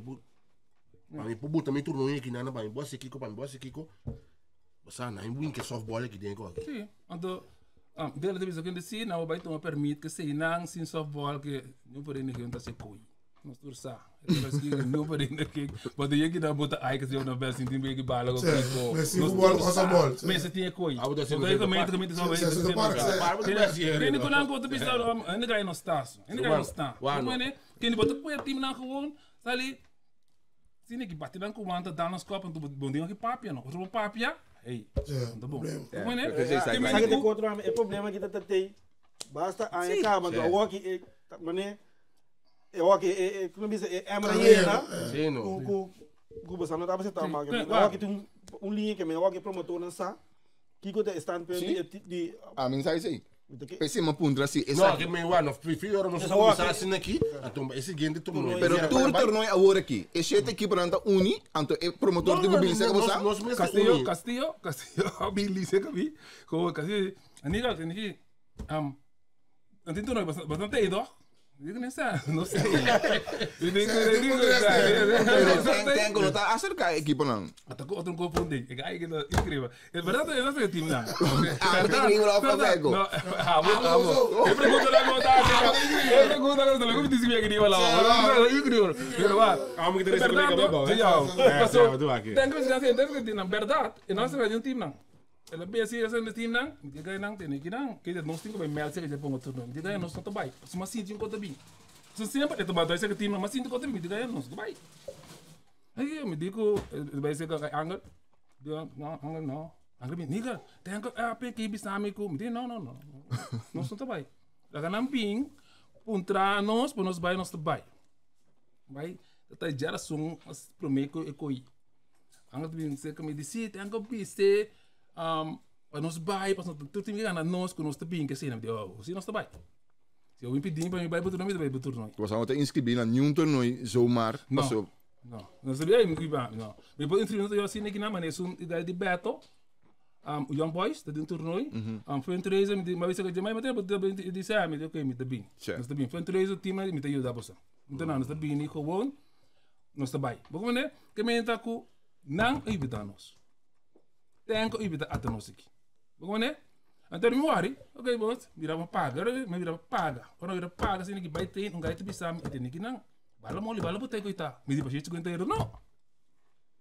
por também turno aqui nada, para mim boa Kiko. Você não é win que softball aqui dentro aqui. Sim, então dela de vez em quando sim, não vai tomar permite que se não sim softball que não pode ninguém tá se coi. Nós tursa. Não pode ninguém. Pode ir que dá bota ai que se eu não ver assim tem bem que bala com Kiko. Mas futebol com softball. Mas se tinha coi. Ah, você Daí também só vai. Quem não não pode pensar, ainda cai no stasso. Ainda cai no stasso. Mas né, quem bota coi time na gewoon, ali. Sini que bate na comanda dá nos copos, então bom dia que papia não. Outro papia. Ei, tá bom. Mas né, sabe que outro é problema que tá tem. Basta a acaba do walk, mané. Como diz, é amanhã, sim, não. O você não estava sentado mais. Walk tem linha que me walk promotor não sa. Que coisa está de a mensagem pensei uma punta assim, não, que me wano, prefiro não começar assim aqui, então esse game de torneio. Pero tour torneio agora aqui, esse aqui para anda uni, então é promotor de mobilidade que você. Castillo, mobilidade que vi, como Castillo, aniga, que antes não bastante ido. Digo não sei. Tem que notar acerca da equipe não. Até que outro confunde, que é incrível. É verdade, é nosso time não. Incrível ao fazer gol. Eu pergunto lá como como disse que lá. Incrível. Pero va. Vamos que ter esse colega bom. Tem que na verdade, é nosso time não. Ela bem assim, essa time não, diga não tem que não, que nós temos que mel se que pongo tudo. Diga nós não vai. Se mas sim conta bem. Se sempre é tomar esse time, mas sim conta bem, diga nós vai. Aí eu me digo, vai ser que angel. Não. Angel bem, niga, tem que a que bisa amigo, me diz não. Nós não vai. Lá não bem, puntra nós, para nós vai nós vai. Vai, tá já são as prometo e coi. Angel bem, se que me disse, tem que biste para nós vai, para tudo time que nós com nós também que se não deu, se nós vai. Se eu impedir para mim vai botar nome vai botar nome. Você não tem inscrever na nenhum torneio zomaar, passou. Não sabia me não. Me pode inscrever eu assim aqui na maneira um ideia de battle. O Young Boys da dentro torneio. Foi entre eles me mas que mais mas disse me ok me também. Nós também foi entre eles o time me tem ajudar você. Então nós também nem gewoon nós vai. Vamos ver que me está com não evitar-nos. Tem que evitar a nós aqui. Vamos né? Então me worry, ok, boss, virava paga, me virava paga. Quando virava paga, assim que vai ter gaito bisa, tem que não. Bala mole, bala botai coita. Me diz para gente €50 não.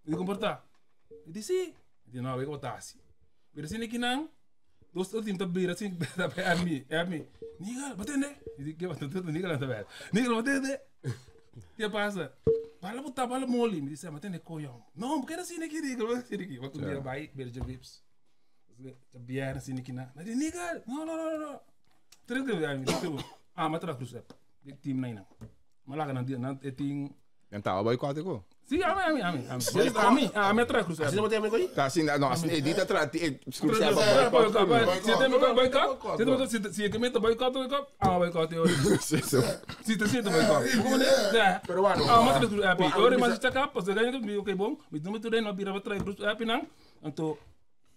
Me comportar. Me disse, me diz não, eu vou botar assim. Vira assim que não. Dois tim tá bira assim, tá bem a mim. Niga, batende. Me diz que batende tudo niga lá tá bem. Niga batende. Que passa? Bala botar bala mole, me disse, batende coião. Não, porque era assim que niga, assim que. Vou comer vai, beija vips. Biar assim que na. Mas niga, não. Terus que vai, itu. Matra cruz é. Tim naina. Malaga nanti ting. Yang tahu boycott ko. Sim, a metra cruz. Assim não tem amigo aí? Tá assim, não, assim edita trati, cruz é Se tem boycott, se que boycott, boycott eu. Se tem boycott. Como né? Peruano. Matra cruz é. Ora mas está cá, você ganha que ok bom. Me não me tudo não bira matra cruz é pinang. Então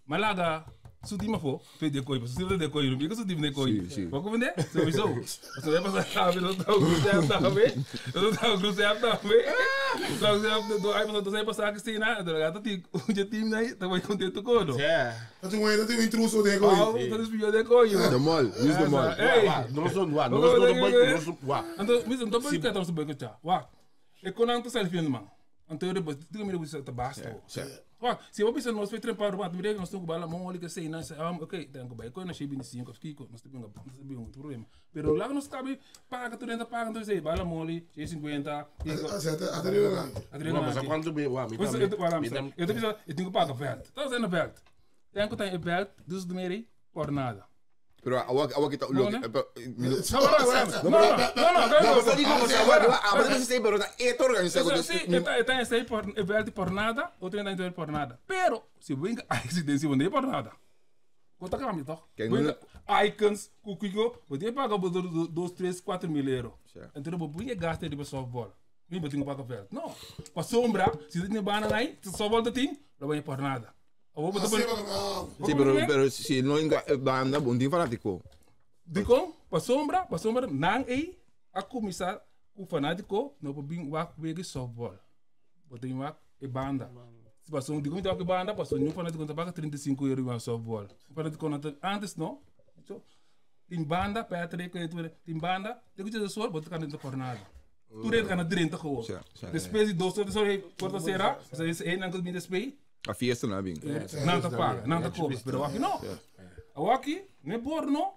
Malaga sutima fo, fez de coi, você de coi, não fica sutima de coi. Vou comer? Você viu? Você vai passar a vida do cruzado também. Do cruzado também. Do aí você passar que sim nada, gata tem o time aí, tá muito contente com isso. Tá tem um intruso de coi. Tá desviado de coi. The mall, use the mall. Não sou doa, não sou do banco, não sou doa. Então, me não pode estar no banco já. Wa. E quando antes selfie mano. Então eu depois digo me você tá basta. Wah, se eu pensar nós foi trepar o mato, nós estamos com bala mão ali que sei, nós ok, tem que baixar, nós chegamos 25, fico, nós temos um problema. Pero lá nós cabe paga tu renta paga, então sei, bala mão ali, 50, Não, mas quando bem, uau, me eu tenho que pagar belt. Tá usando belt. Tem que ter belt, dus do meio por nada. Pero agora que tá Não, louco. né? Está em por nada, outro ainda em por nada. Pero, se vem a residência, não é por nada. Quanto que é toch? Icons, cuquico, você paga 2, 3, 4 mil euros. Então, você gasta de softball. Não tem que pagar perto. Não. Para sombra, se você tem banana aí, softball do time, não vai por nada. Sim, pero se não banda bom tem fanático. Dico, para sombra, não é a começar o fanático, não pode vir softball. Botem uma banda. Se passou digo então que banda, passou nenhum fanático paga 35 euros em softball. Fanático antes não. Tem banda, Patrick, tem banda, tem que ter só, botar caneta por nada. Tudo é caneta direita com. Depois de 2 horas, quarta-feira, você é não que me despei. A fiesta não é bem. Não te paga, não te cobra. Pero aqui não. Aqui, não é porno,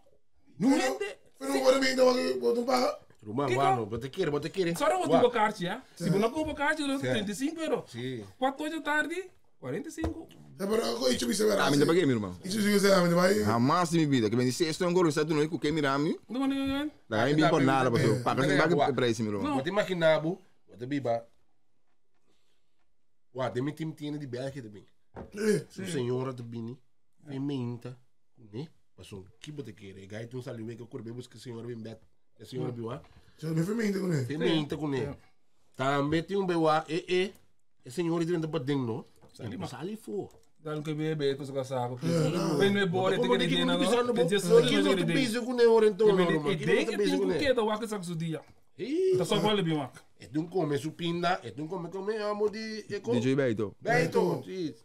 não rende. Pero não pode vir, não paga. Mano, bote querer. Só eu vou comprar carte, já? Se você não compra carte, eu 35 euros. 4 horas da tarde, 45. Pero isso me serve. Ah, me dá para quê, meu irmão? Isso me serve, vai. Jamás em minha vida. Que bem, se estou agora, você não é com quem mirar me. Não, não. Daí me por nada, pastor. Paga para esse, meu irmão. Bote imaginar, bote biba. Uau, tem time de België também. Se o senhor de Bini, feminta, né? Passou que bote querer. Gai tu saliu que eu corbe busca o senhor bem bet. A senhora viu a? Já me feminta com ele. Feminta com ele. Também tem bewa e a senhora de dentro badeng no. Sali fo. Dan que bebe com o saco. Vem no embora, tem que ir na no. Tem só que não te pisa com ele ora então. E tem que dar o que saco dia. Tá só vale bem o é de come su pinda, é de come amo de DJ Beito. Beito, sim.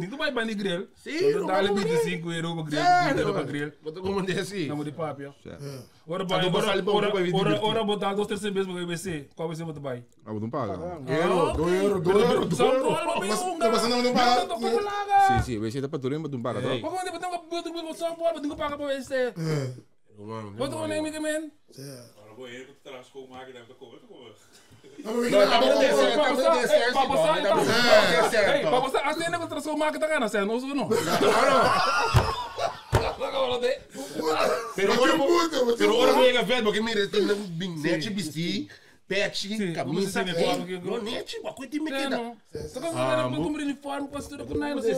Não vai banir grill. Sim, não dá 25 euros para grill. Botou como de assim. Não de papel. Ora botar 2, 3 vezes para BC. Qual vai ser o vai? Ah, não paga. €2. Tá passando não paga. Sim, vai ser da patrulha, mas não paga. Como é que botar só fora, não paga para BC? Bota o nome que men. Banheiro que traz com o máquina da coisa. Para você, a cena que traz o máquina tá ganhando, não sou não. Pero ora mega velho, porque mira, tem net vestir, pet, camisa, não net, uma coisa de mequeda. Só que eu vou comprar uniforme para estudar com nada, não sei.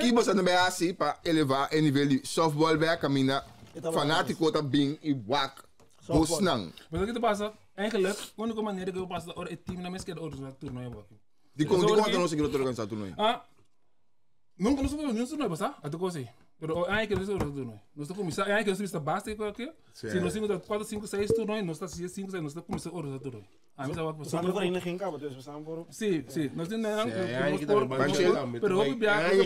Que você não vai assim para elevar o nível de softball, vai caminhar fanático também e wak. Mas o que passa? Eigenlijk, a única maneira que eu passo é time na mesma organizar torneio aqui. De quanto não se organizar torneio? Nunca não se torneio, passa? Até coisa. Pero aí que nós estamos torneio. Nós estamos começando, aí que nós estamos basta aqui. Se nós temos 4, 5, 6 torneios, nós estamos 5, 6, nós estamos começando a organizar torneio. A mim estava passando por ainda quem cava, então passamos por. Sim, nós temos pero aí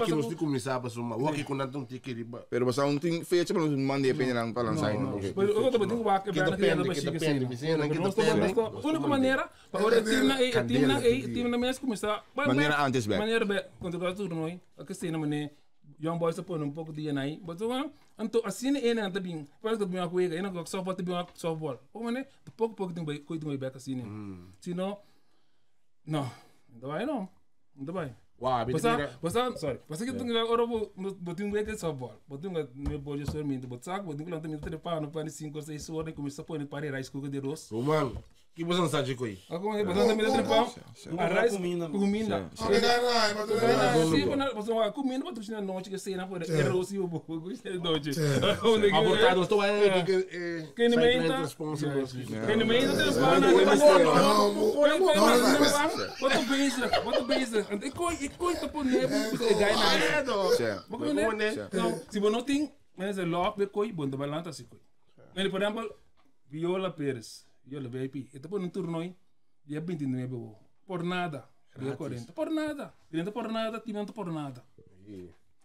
que nós começar a passar uma walk com tanto ticket. Pero você não tem fecha para nos mandar pena para lançar. Pero eu também tenho que depende. A única maneira para o time na mesa começar. Maneira antes bem. Maneira bem quando eu estou torneio, a que na maneira young boys põe pouco de aí, mas então assim é ainda bem. Parece que bem a coisa, ainda que softball tem bem a softball. Como né? Pouco tem bem coisa bem assim. Se não vai não. Não vai. Uau, sorry. Você que tem agora botar bem que softball. Botar meu bolso somente, botar botar lá também trepar no pane 5 ou 6 horas e começar a pôr para rice cooker de arroz. Mano, que você não sabe de coisa? Como é? Botar também trepar. A rice comida. Sim, comida para tu noite que sei na por arroz e o boco, isso é noite. Abotado, estou aí que nem meita. Que nem meita tem spana. Bota base. E coisa por neve, é ganha na. Se você não tem, mas é logo be coi, bom trabalhar assim coi. Ele por exemplo, Viola Pérez, Viola VIP, e depois no torneio, dia 29 por nada, dia 40 por nada, dia por nada, time por nada.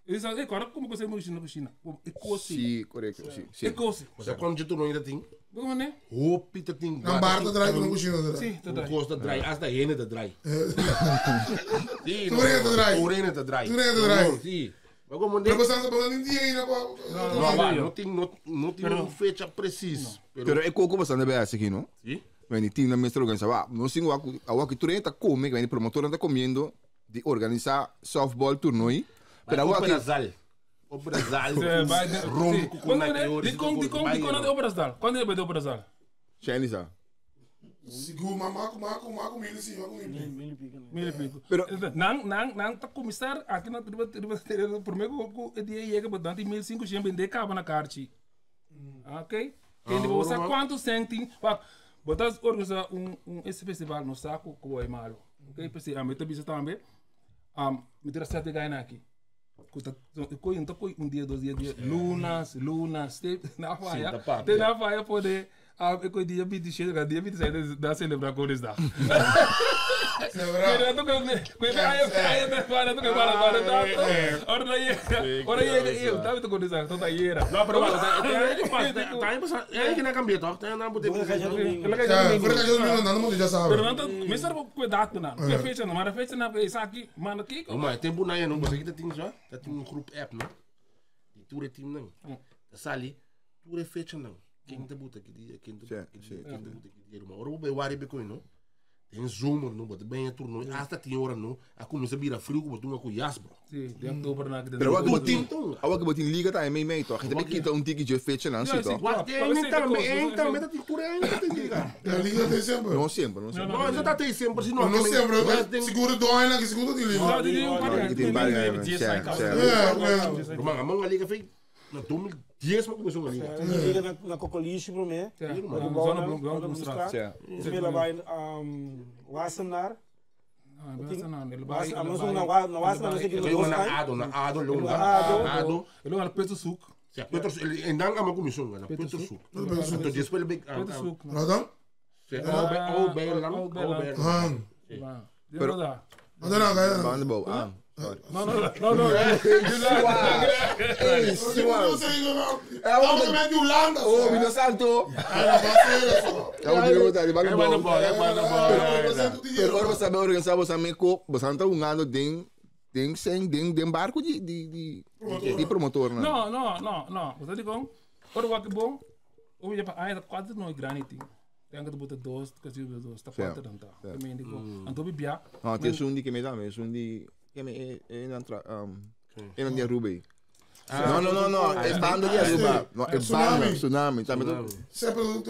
Eles agora como você mexer na piscina? É coisa. Sim, correto. É coisa. Você quando de torneio ainda tem? Como né? Hoop je dat ding. Dan baard te draaien, dan moet je dat draaien. Sim, tudo Een bem. koos dat draai, als dat ene dat draai. Toen ene te draaien. Toen ene dat draai. Toen ene te draaien. Zie. Maar como Pero ne? basta sa hindi ainda Não tem fecha preciso. Pero é coco bastante bem aqui, não? Sim. When die team na mestre organiza, não sei o que tu está come, when die promotor está comendo de organizar softball torneio. Pero Op agora Brazil. Op Brazil. Rombo com Quando na é? teoria. De quando é o Brasil? Quando é o Brasil? Chinese. Seguro, maco, milho, sim, maco, milho. Mil e pico. Pero- Nang tá começar aqui na primeiro que dia chega bastante 1.500 vender cabo na carte. Ok? Quem deve usar quantos centim? Botas organizar esse festival no saco com o malo. Ok? Porque a meta bisa também. Me tira sete ganha aqui. Coi dia, 2 dias, lunas, na faia. Tem na faia poder. Eu dia 26, dia 27 da celebrar com eles da. Ora eu tava com eles da toda era. Não, pero tem que na cambia, tá? Tem na boteca. Ja, voor de kajos não moet je já sabe. Pero não, me serve cuidado não. Que fecha não, mas fecha na isso aqui, mano aqui. Maar tempo na não, você que tem já, tá tem grupo app, não? E tu é time não. Sali, tu é fecha não. Quem te buta que dia, quem te buta que dia, mas ora o beware beco não. Tem zoom não, bota bem a turno, hasta tem hora não. A começa a virar frio, botou uma cuias, bro. Sim, de outubro na que. Pero agora Então, que botin liga tá meio meio, toch? Tem que quitar time de fecha não, sim, toch? wat tem também tá tudo ainda tem liga. Ja, liga tem sempre. Não sempre, não sempre. Não, já tá tem sempre, se não. Não sempre, seguro do ainda que seguro de liga. Não, de Romang, amang liga fei. Na 2010 mas começou a liga. Liga na Cocoliche para mim. Zona Blomstraat. Spelen wij Wassenaar. Mas Na Wassenaar zit je Kaya in na Ado, Longa, Ado. Ele vai Pedro Suc. Peter, en dan gaan we commissie gaan. Peter Soek. Peter die spelen big. Pedro Suc. Wat dan? Oh, Belang. Han. Pero da. Wat dan? Ga je Van de bow. No. Ei, suave. Vamos met die Holanda. Oh, Vino Santo. É o Diego tá de bala bow. Pero agora você sabe organizar, você também co, você não tá jogando tem barco de promotor, né? Não. Você digo, ora o que bom. O já para ainda quase não é grande. Tem que botar 2, que dois, tá 4 não tá. Também digo, então bibia. Ah, tem sundi que me dá, me sundi que me entra não dia Ruby. Não, é bando de Aruba. Não, é bando, tsunami, sabe tudo? Sempre Um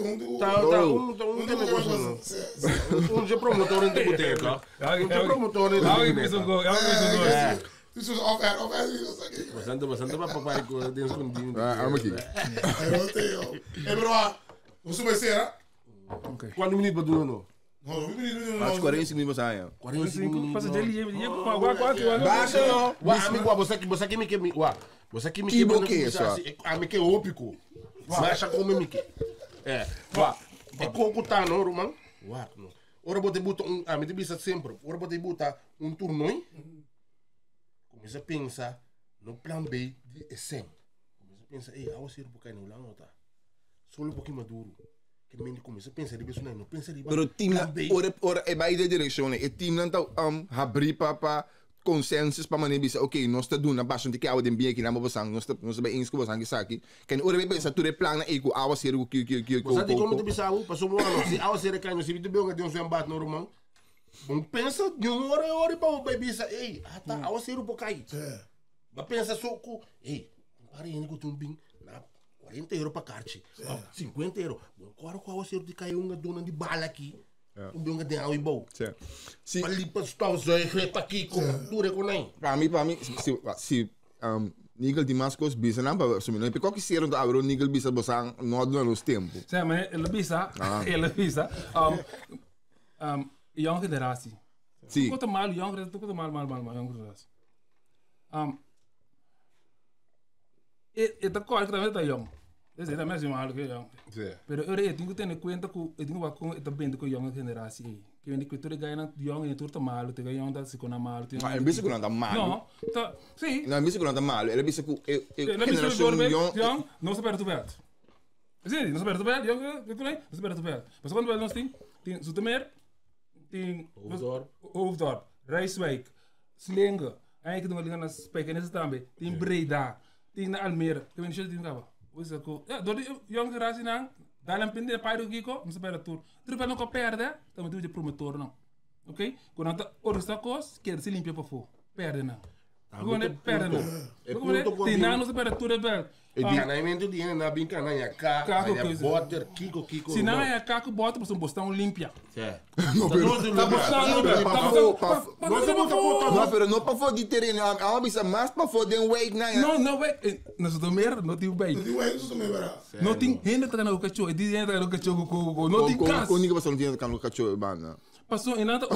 promotor in de boteca. Um promotor in de boteca. Dit is off air. Bastante para papai com dentro com dinheiro. Aqui. Hey bro, você vai ser, ah? Quantos minutos para Não, Acho 45 minutos aí. 45, passa dele e com água 4. Baixa não. Amigo, você que me que você que me que a me que ópico. Baixa como me que. É coco tá não, Roman? Não. Ora bote buta a me debisa sempre. Ora bote buta turno. Começa a pensar no plan B de ESEM. Começa a pensar, ei, a você ir por cá não lá não tá. Só um pouquinho maduro. Que me começa a pensar de isso não pensa de. Pero team ora é by the direction, é team não tá abrir para consensus para maneira bisa, ok, nós tá dando bastante que a den bem aqui na mobosang, nós tá bem insco bosang aqui. Que ora bem pensar tudo é plano e com a você que Você tem como te bisa, passou uma ano, se a você recanho, se tu bem de um embate normal. Bom, pensa de hora para o bisa, ei, tá, a você ir por cá. Mas pensa só com, ei, para aí que tu bem na 40 € para carte, 50 €. Bom, agora com a você de cair uma dona de bala aqui. Um bem de água e bom. Se ali para estar os olhos repa aqui com dura com nem. Para mim, se Nigel Damascus bisa não para assumir, não porque que ser do abro Nigel bisa bosang não nos tempo. Sim, mas ele bisa, young generatie. Sim. Quanto mal young generatie. E tá qual que também tá young. Esse é mais mal que young. Pero eu tenho que ter em conta que eu tenho que com tá bem com young generatie. Que vem que tu ganha young e tu tá mal, tu ganha onda se com mal. Ah, é bisa que não tá mal. Não, tá, sim. Não, bisa que não tá mal. Ele bisa que geração young, não se perde tu verde. Sim, não sabemos bem, eu também, não sabemos bem. Mas quando nós tem Zoetermeer, tem Hoofddorp, Rijswijk, Slinge, aí que não ligam nas pequenas também, tem Breda, tem na Almere, que vem cheio de cava. Você co, door de jonge generatie na, daar een pinde pai do Kiko, não sabemos tudo. Terus não perde, também tu de promotor não, ok? Quando anda orista cos, quer se limpar para fora, perde não. Agora perde não. Tem não sabemos tudo bem. Canamento de na binca na cá, butter, Kiko. Se não é caco, bota para um bostão limpia. Não, pero não para fora de terreno, a obra mais para fora de wake na. Não, wake, nós do mer, não tem wake. Não tem ainda tá no cachorro, diz ainda no cachorro, não tem casa. Com ninguém passou no dia do cachorro banda. Passou em nada, um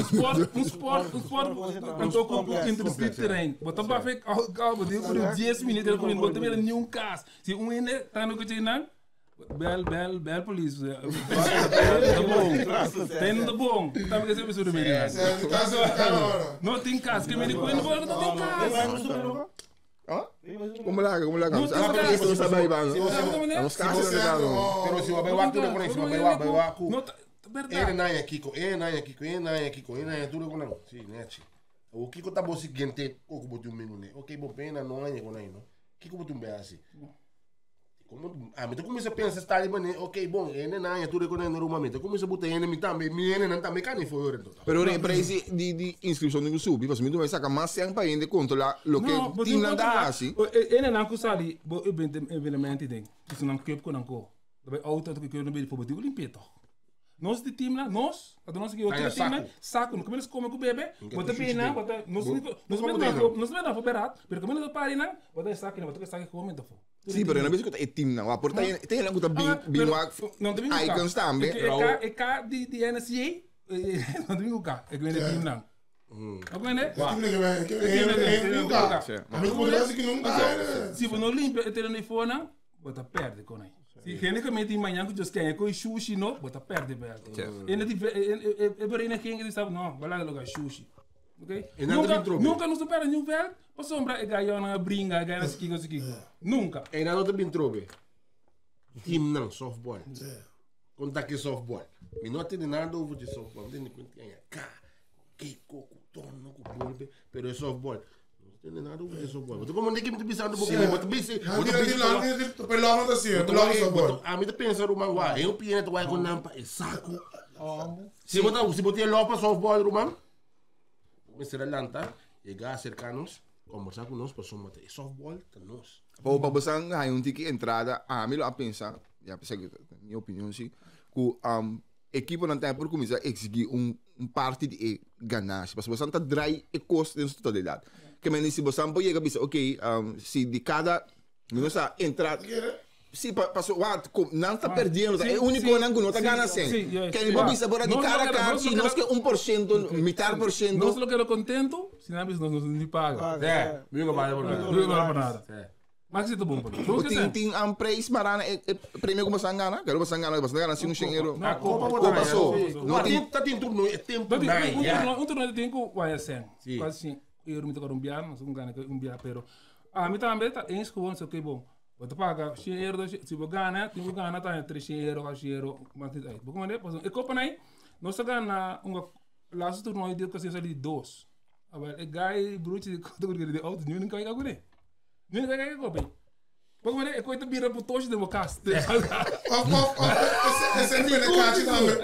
sport, cantou com entre terreno. Botar para ver calma, deu por 10 minutos ele correndo, botar mesmo nenhum caso. Se um ainda tá no cachorro não, bel polícia. Tem do bom, tá me dizendo sobre mim. Não tem caso, que me diz não tem caso. Como lá? Isso não sabe aí, banda. Vamos casos Pero se vai waktu de conexão, vai waku. Ele não é Kiko, tudo com não. Sim, né? O Kiko tá bom seguinte, o que botou menu né? Ok, bom pena não é com não. Kiko botou bem assim. Como me começa a pensar está ali, mas ok, bom, ele não é tudo com não normalmente. Começa a botar ele me também, não também can foi hora. Pero o preço de inscrição do sub, você me dá saca mais sem para ainda controlar o que time não dá assim. Ele não consegue, o evento tem. Isso não quer com não co. Daí auto que eu não vejo para botar limpeta. Nós de time lá, nós que outro time lá, saco, no começo come com o bebê, bota pena, bota, nós não foi barato, mas como nós parem lá, bota saco, bota saco come então. Sim, pero não vejo que é time não, a porta tem lá que tá bem aí constam bem. É cá de NCA, não tem o cá, é que vem de time não. Agora né? Se você não limpa o telefone, bota perde com aí. Se genericamente amanhã que você quer com sushi não, bota perde perto. É por aí que sabe não, vai lá logo sushi. Ok? Nunca nos supera nenhum velho, para sombra é ganhar na brinca, ganhar esse aqui. Nunca. E ainda não tem trobe. Time não, softball. Quando tá aqui softball. Me não tem nada over de softball, tem que ter cá, que coco, torno, coco, pero é softball. Tem nada over de softball. Mas como ninguém me pensando um pouquinho, mas bisi, a mim pensa Roman, uai, eu pieno vai com nampa, é saco. Se botar lopa softball, Roman, Mr. Atlanta, chegar cercanos, conversar com nós, passou a softball, tá nós. Para você ganhar ticket entrada, a mim lo a pensar, já pensei que minha opinião sim, que equipe não tem por começar a exigir parte de ganhar, porque você está drai e custo de totalidade. Que me diz se você não pode chegar, ok, se de cada, não está entrada. Sim, passou, não está perdendo, é o único que não está ganhando sem. Que ele pode dizer, de cada carta, nós que 1%, metade por cento. Nós não queremos contento, se não nos paga. É, não vai para nada. Mas isso é bom para nós. Tem preço marana, prêmio como você ganha, quero você ganhar assim no dinheiro. A Copa passou. Não tem turno, é tempo. Um turno de tempo vai ser. Quase sim, eu me toco colombiano, não ganho colombiano, pero a mim também está em escola, sei que bom. Você paga €100, se você ganha, tem que ganhar €300, €400, mas aí. Como é? E Copa aí, nós ganhamos lá se tornou de que de 2. Agora, o gai bruto de categoria de alto, não cai agora. Não cai Copa. Como é? Eu coito bira pro tocho de vocas. Esse é bem cate também.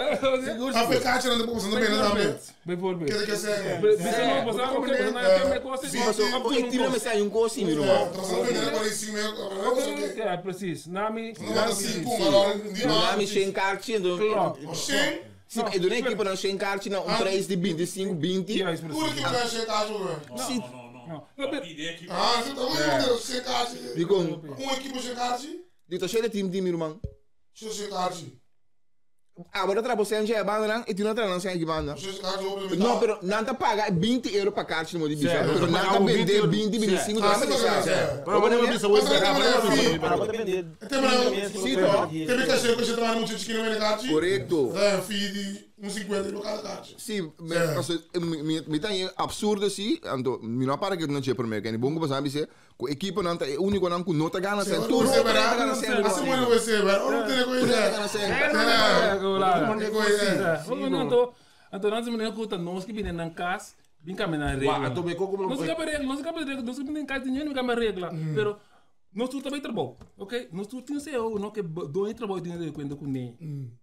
A pecate não depois não bem também. Bem por bem. Que é? Você não pode saber que é coisa. Sim, mas o time não sai coisa, meu irmão. É preciso. Nami sem cartinha. Sim, e durante a equipe não sem cartinha, preço de 25, 20. Por que não sem cartinha? Não. Ah, você tá muito sem cartinha. Digo, equipe sem cartinha? Dito, cheio de time, meu irmão. Sem cartinha. Agora trabalho sem a banda e tu não trabalha sem a banda. Não, pero não te paga €20 para carta no modelo. Pero não te vender 20, 25 dólares. Para não me pensar, para vender. Tem que ser que você trabalha muito de que não é carta. Correto. É, feed 50 no cada carta. Sim, me tá absurdo assim, então, me não para que não tinha por mim, que é bom que você sabe, O equipo não é o único não não tá ganhando sem tudo. Você verá. Assim como você verá. Ou não tem coisa. Então nós me conta nós que vem na casa, vem cá na regra. Então me como Nós que regra, nós que vem em casa tinha não regra, pero nós tudo também trabalho, ok? Nós tudo tem seu, não que dois trabalho tem de quando com nem.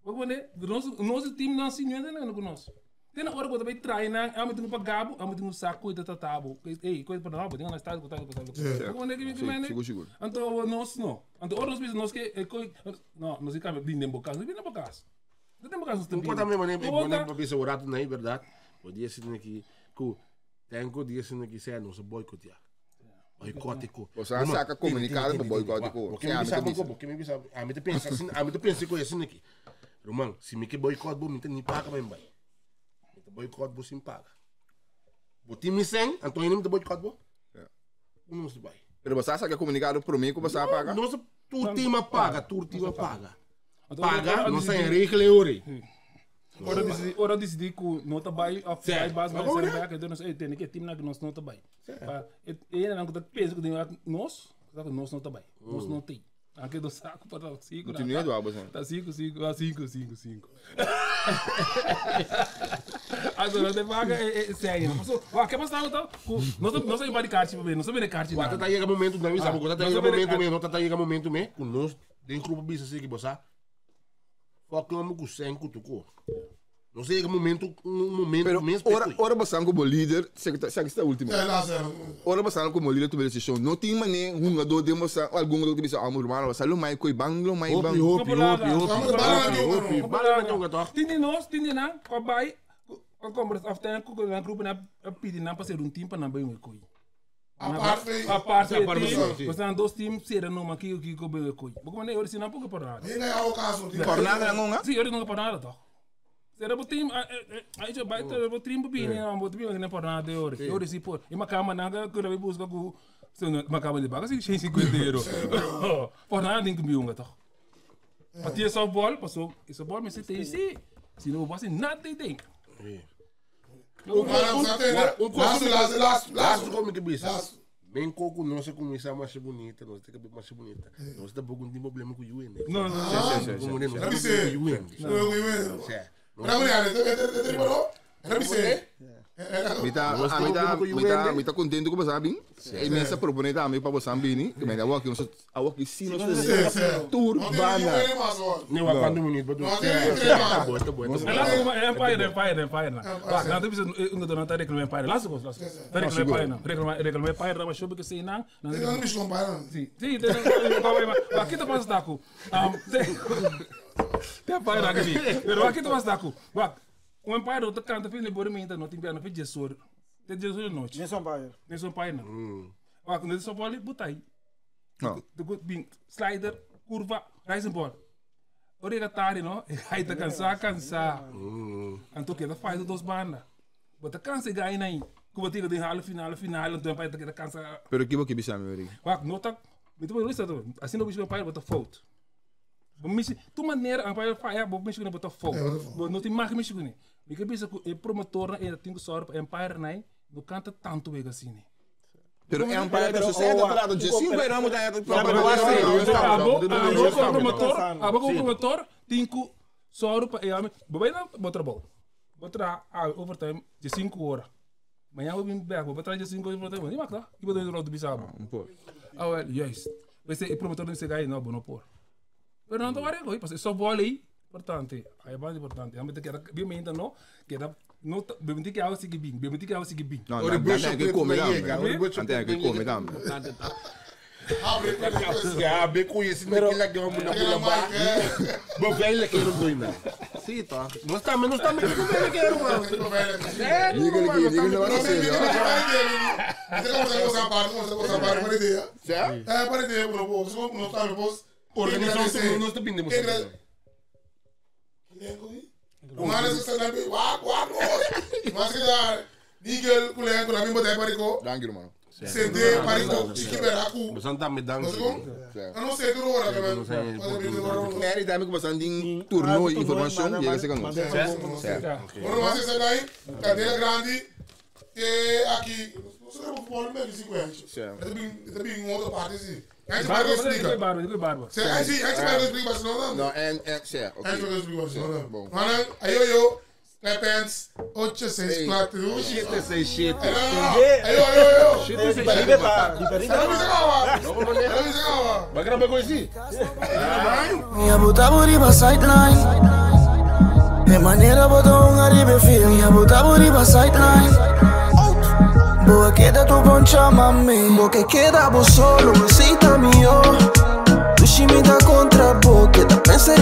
Nós time não assim não com nós. Tem na hora que eu também treino, eu me tenho para gabo, eu me tenho saco e tabo. Ei, coisa para não, eu não estou com tal. Quando é que me Seguro. Então nós não. Então nós pensamos nós que não, nós ficamos vindo em casa, não vindo para casa. Não tem casa também. Enquanto a minha maneira para pensar o rato não é verdade. Podia ser aqui que tenho dia ser aqui ser não se boicotear. Boicótico. Você saca comunicado para boicótico. Porque me sabe porque me sabe. A mim te pensa assim, a mim te pensa que assim aqui. Romão, se me que boicote, vou me ter nem paga bem bem. Boicote vou sim paga. Vou time sem, então ele me te boicote vou. Não se vai. Mas você saca comunicado para mim que você paga? Não se tu time paga, Paga, não sai regra é hora. Ora decidi que não tá bem a faz base mas será que então nós tem que time na que nós não tá bem. Ele não tá pensa que nós não tá bem. Nós não tem. Aqui do saco para o 5. Continua do álbum, tá 5. Agora te paga sério. O que passava então? Nós aí para carte para ver, não sabe de carte. Tá chega momento não sabe, tá chega momento mesmo, tá chega momento mesmo, com nós dentro do business aqui, bossa. Focamos com 100 cutuco. Não sei que momento mesmo. Ora você como líder, segue esta última. Ora você como líder tu decision. Não tem mané um do demos algum do que amor irmão, você não mais coi bang, não mais bang. Tini nós, tini não, cobai, compras after com o grupo na pedir não para ser um time para não bem o coi. A parte você tem dois times serão não aqui que o bem o coi. Porque mané hoje não pouco por nada. Ele é o caso. Por nada não, né? Sim, hoje não por nada toch. Será o time, aí já vai ter o time bem, o time não por nada de hoje. Hoje se por, e uma cama nada que eu vou buscar com uma cama de baga, 150 euros. Por nada nem que me unga toch. Até só bola, passou, essa bola me sente assim, se não vai ser nada tem. Laço como que bisa. Bem coco não se começar mais bonita, nós tem que ver mais bonita. Nós tá pouco tem problema com o UN. Não. Como não tem UN. Mita contento com você, bem? E me essa propõe também para você, bem? Que me dá aqui aqui sim nós tour banda. Não há quando bonito, Tá bom. Empire. Não tem precisa não tá reclamando Empire. Lá se gosta. Tá reclamando Empire, mas show que sei não. Não me chama. Sim, aqui tá passando taco. Tem Empire aqui. Pero aqui tá passando taco. O Empire tá canta filho por mim, não tem piano, pede Jesus. Tem Jesus noite. Nem São Paulo. Nem São Paulo não. Quando ele São Paulo botai. Slider, curva, rising ball. Orega tarde, não? Aí tá cansar. Então que faz dos bandas. Bota cansa ganha aí. Como tiga de final, então vai tá cansa. Pero que bisa meu amigo. Não tá. Me tu isso assim não bicho Empire bota fault. Tu maneira Empire faz, vou mexer com bota fault. Não tem mais mexer com. Me que pensa que o promotor ele tem que só Empire não, não canta tanto bem assim. Pero é um para de sucesso para lado de 5 verão da o promotor tem que só para ele vai na botar bola. Botar overtime de 5 horas. Amanhã eu vim back, vou botar de 5 horas overtime. Nem mais lá. E botar do bisabo. Yes. Vai ser o promotor não se ganha não, não por. Pero não tá varendo, porque só bola aí, importante. Aí é mais importante. A gente quer bem não, que dá não bem que algo sigue bem, bem que algo sigue bem. Não, tem que comer dama. Abre conhecido naquela que vamos na pula bom velho que não doina. Sim, tá. Nós estamos que não quero mais. Liga não vai ser. Para ideia. Para ideia, não tá no organização não está bem demonstrado. Umana se está bem, mas que dá, Nigel, colega, na mesma tempo pariko. Danke, irmão. Sente pariko, que beraku. Você não tá me dando. Eu não sei tudo agora também. É ele também que você tem turno e informação e esse canal. Certo. Quando você sai daí, cadeira grande, que aqui Não sei o futebol mesmo, esse coelho. Certo. Ele tem uma outra parte, assim. A gente Barba, vai ele explicar. é barba. A gente vai explicar Barcelona. Não, certo. A gente vai explicar Barcelona. Bom. Mano, aí eu, Clepens, 8, 6, 4, 7, 6, 7. Vai gravar com esse? Minha buta buriba sideline. De maneira botou arriba fio. Minha buta buriba sideline. Boa queda tu poncha mami. Boa que queda bo solo, aceita-me yo. Tu chimita contra boa, que tá pensando.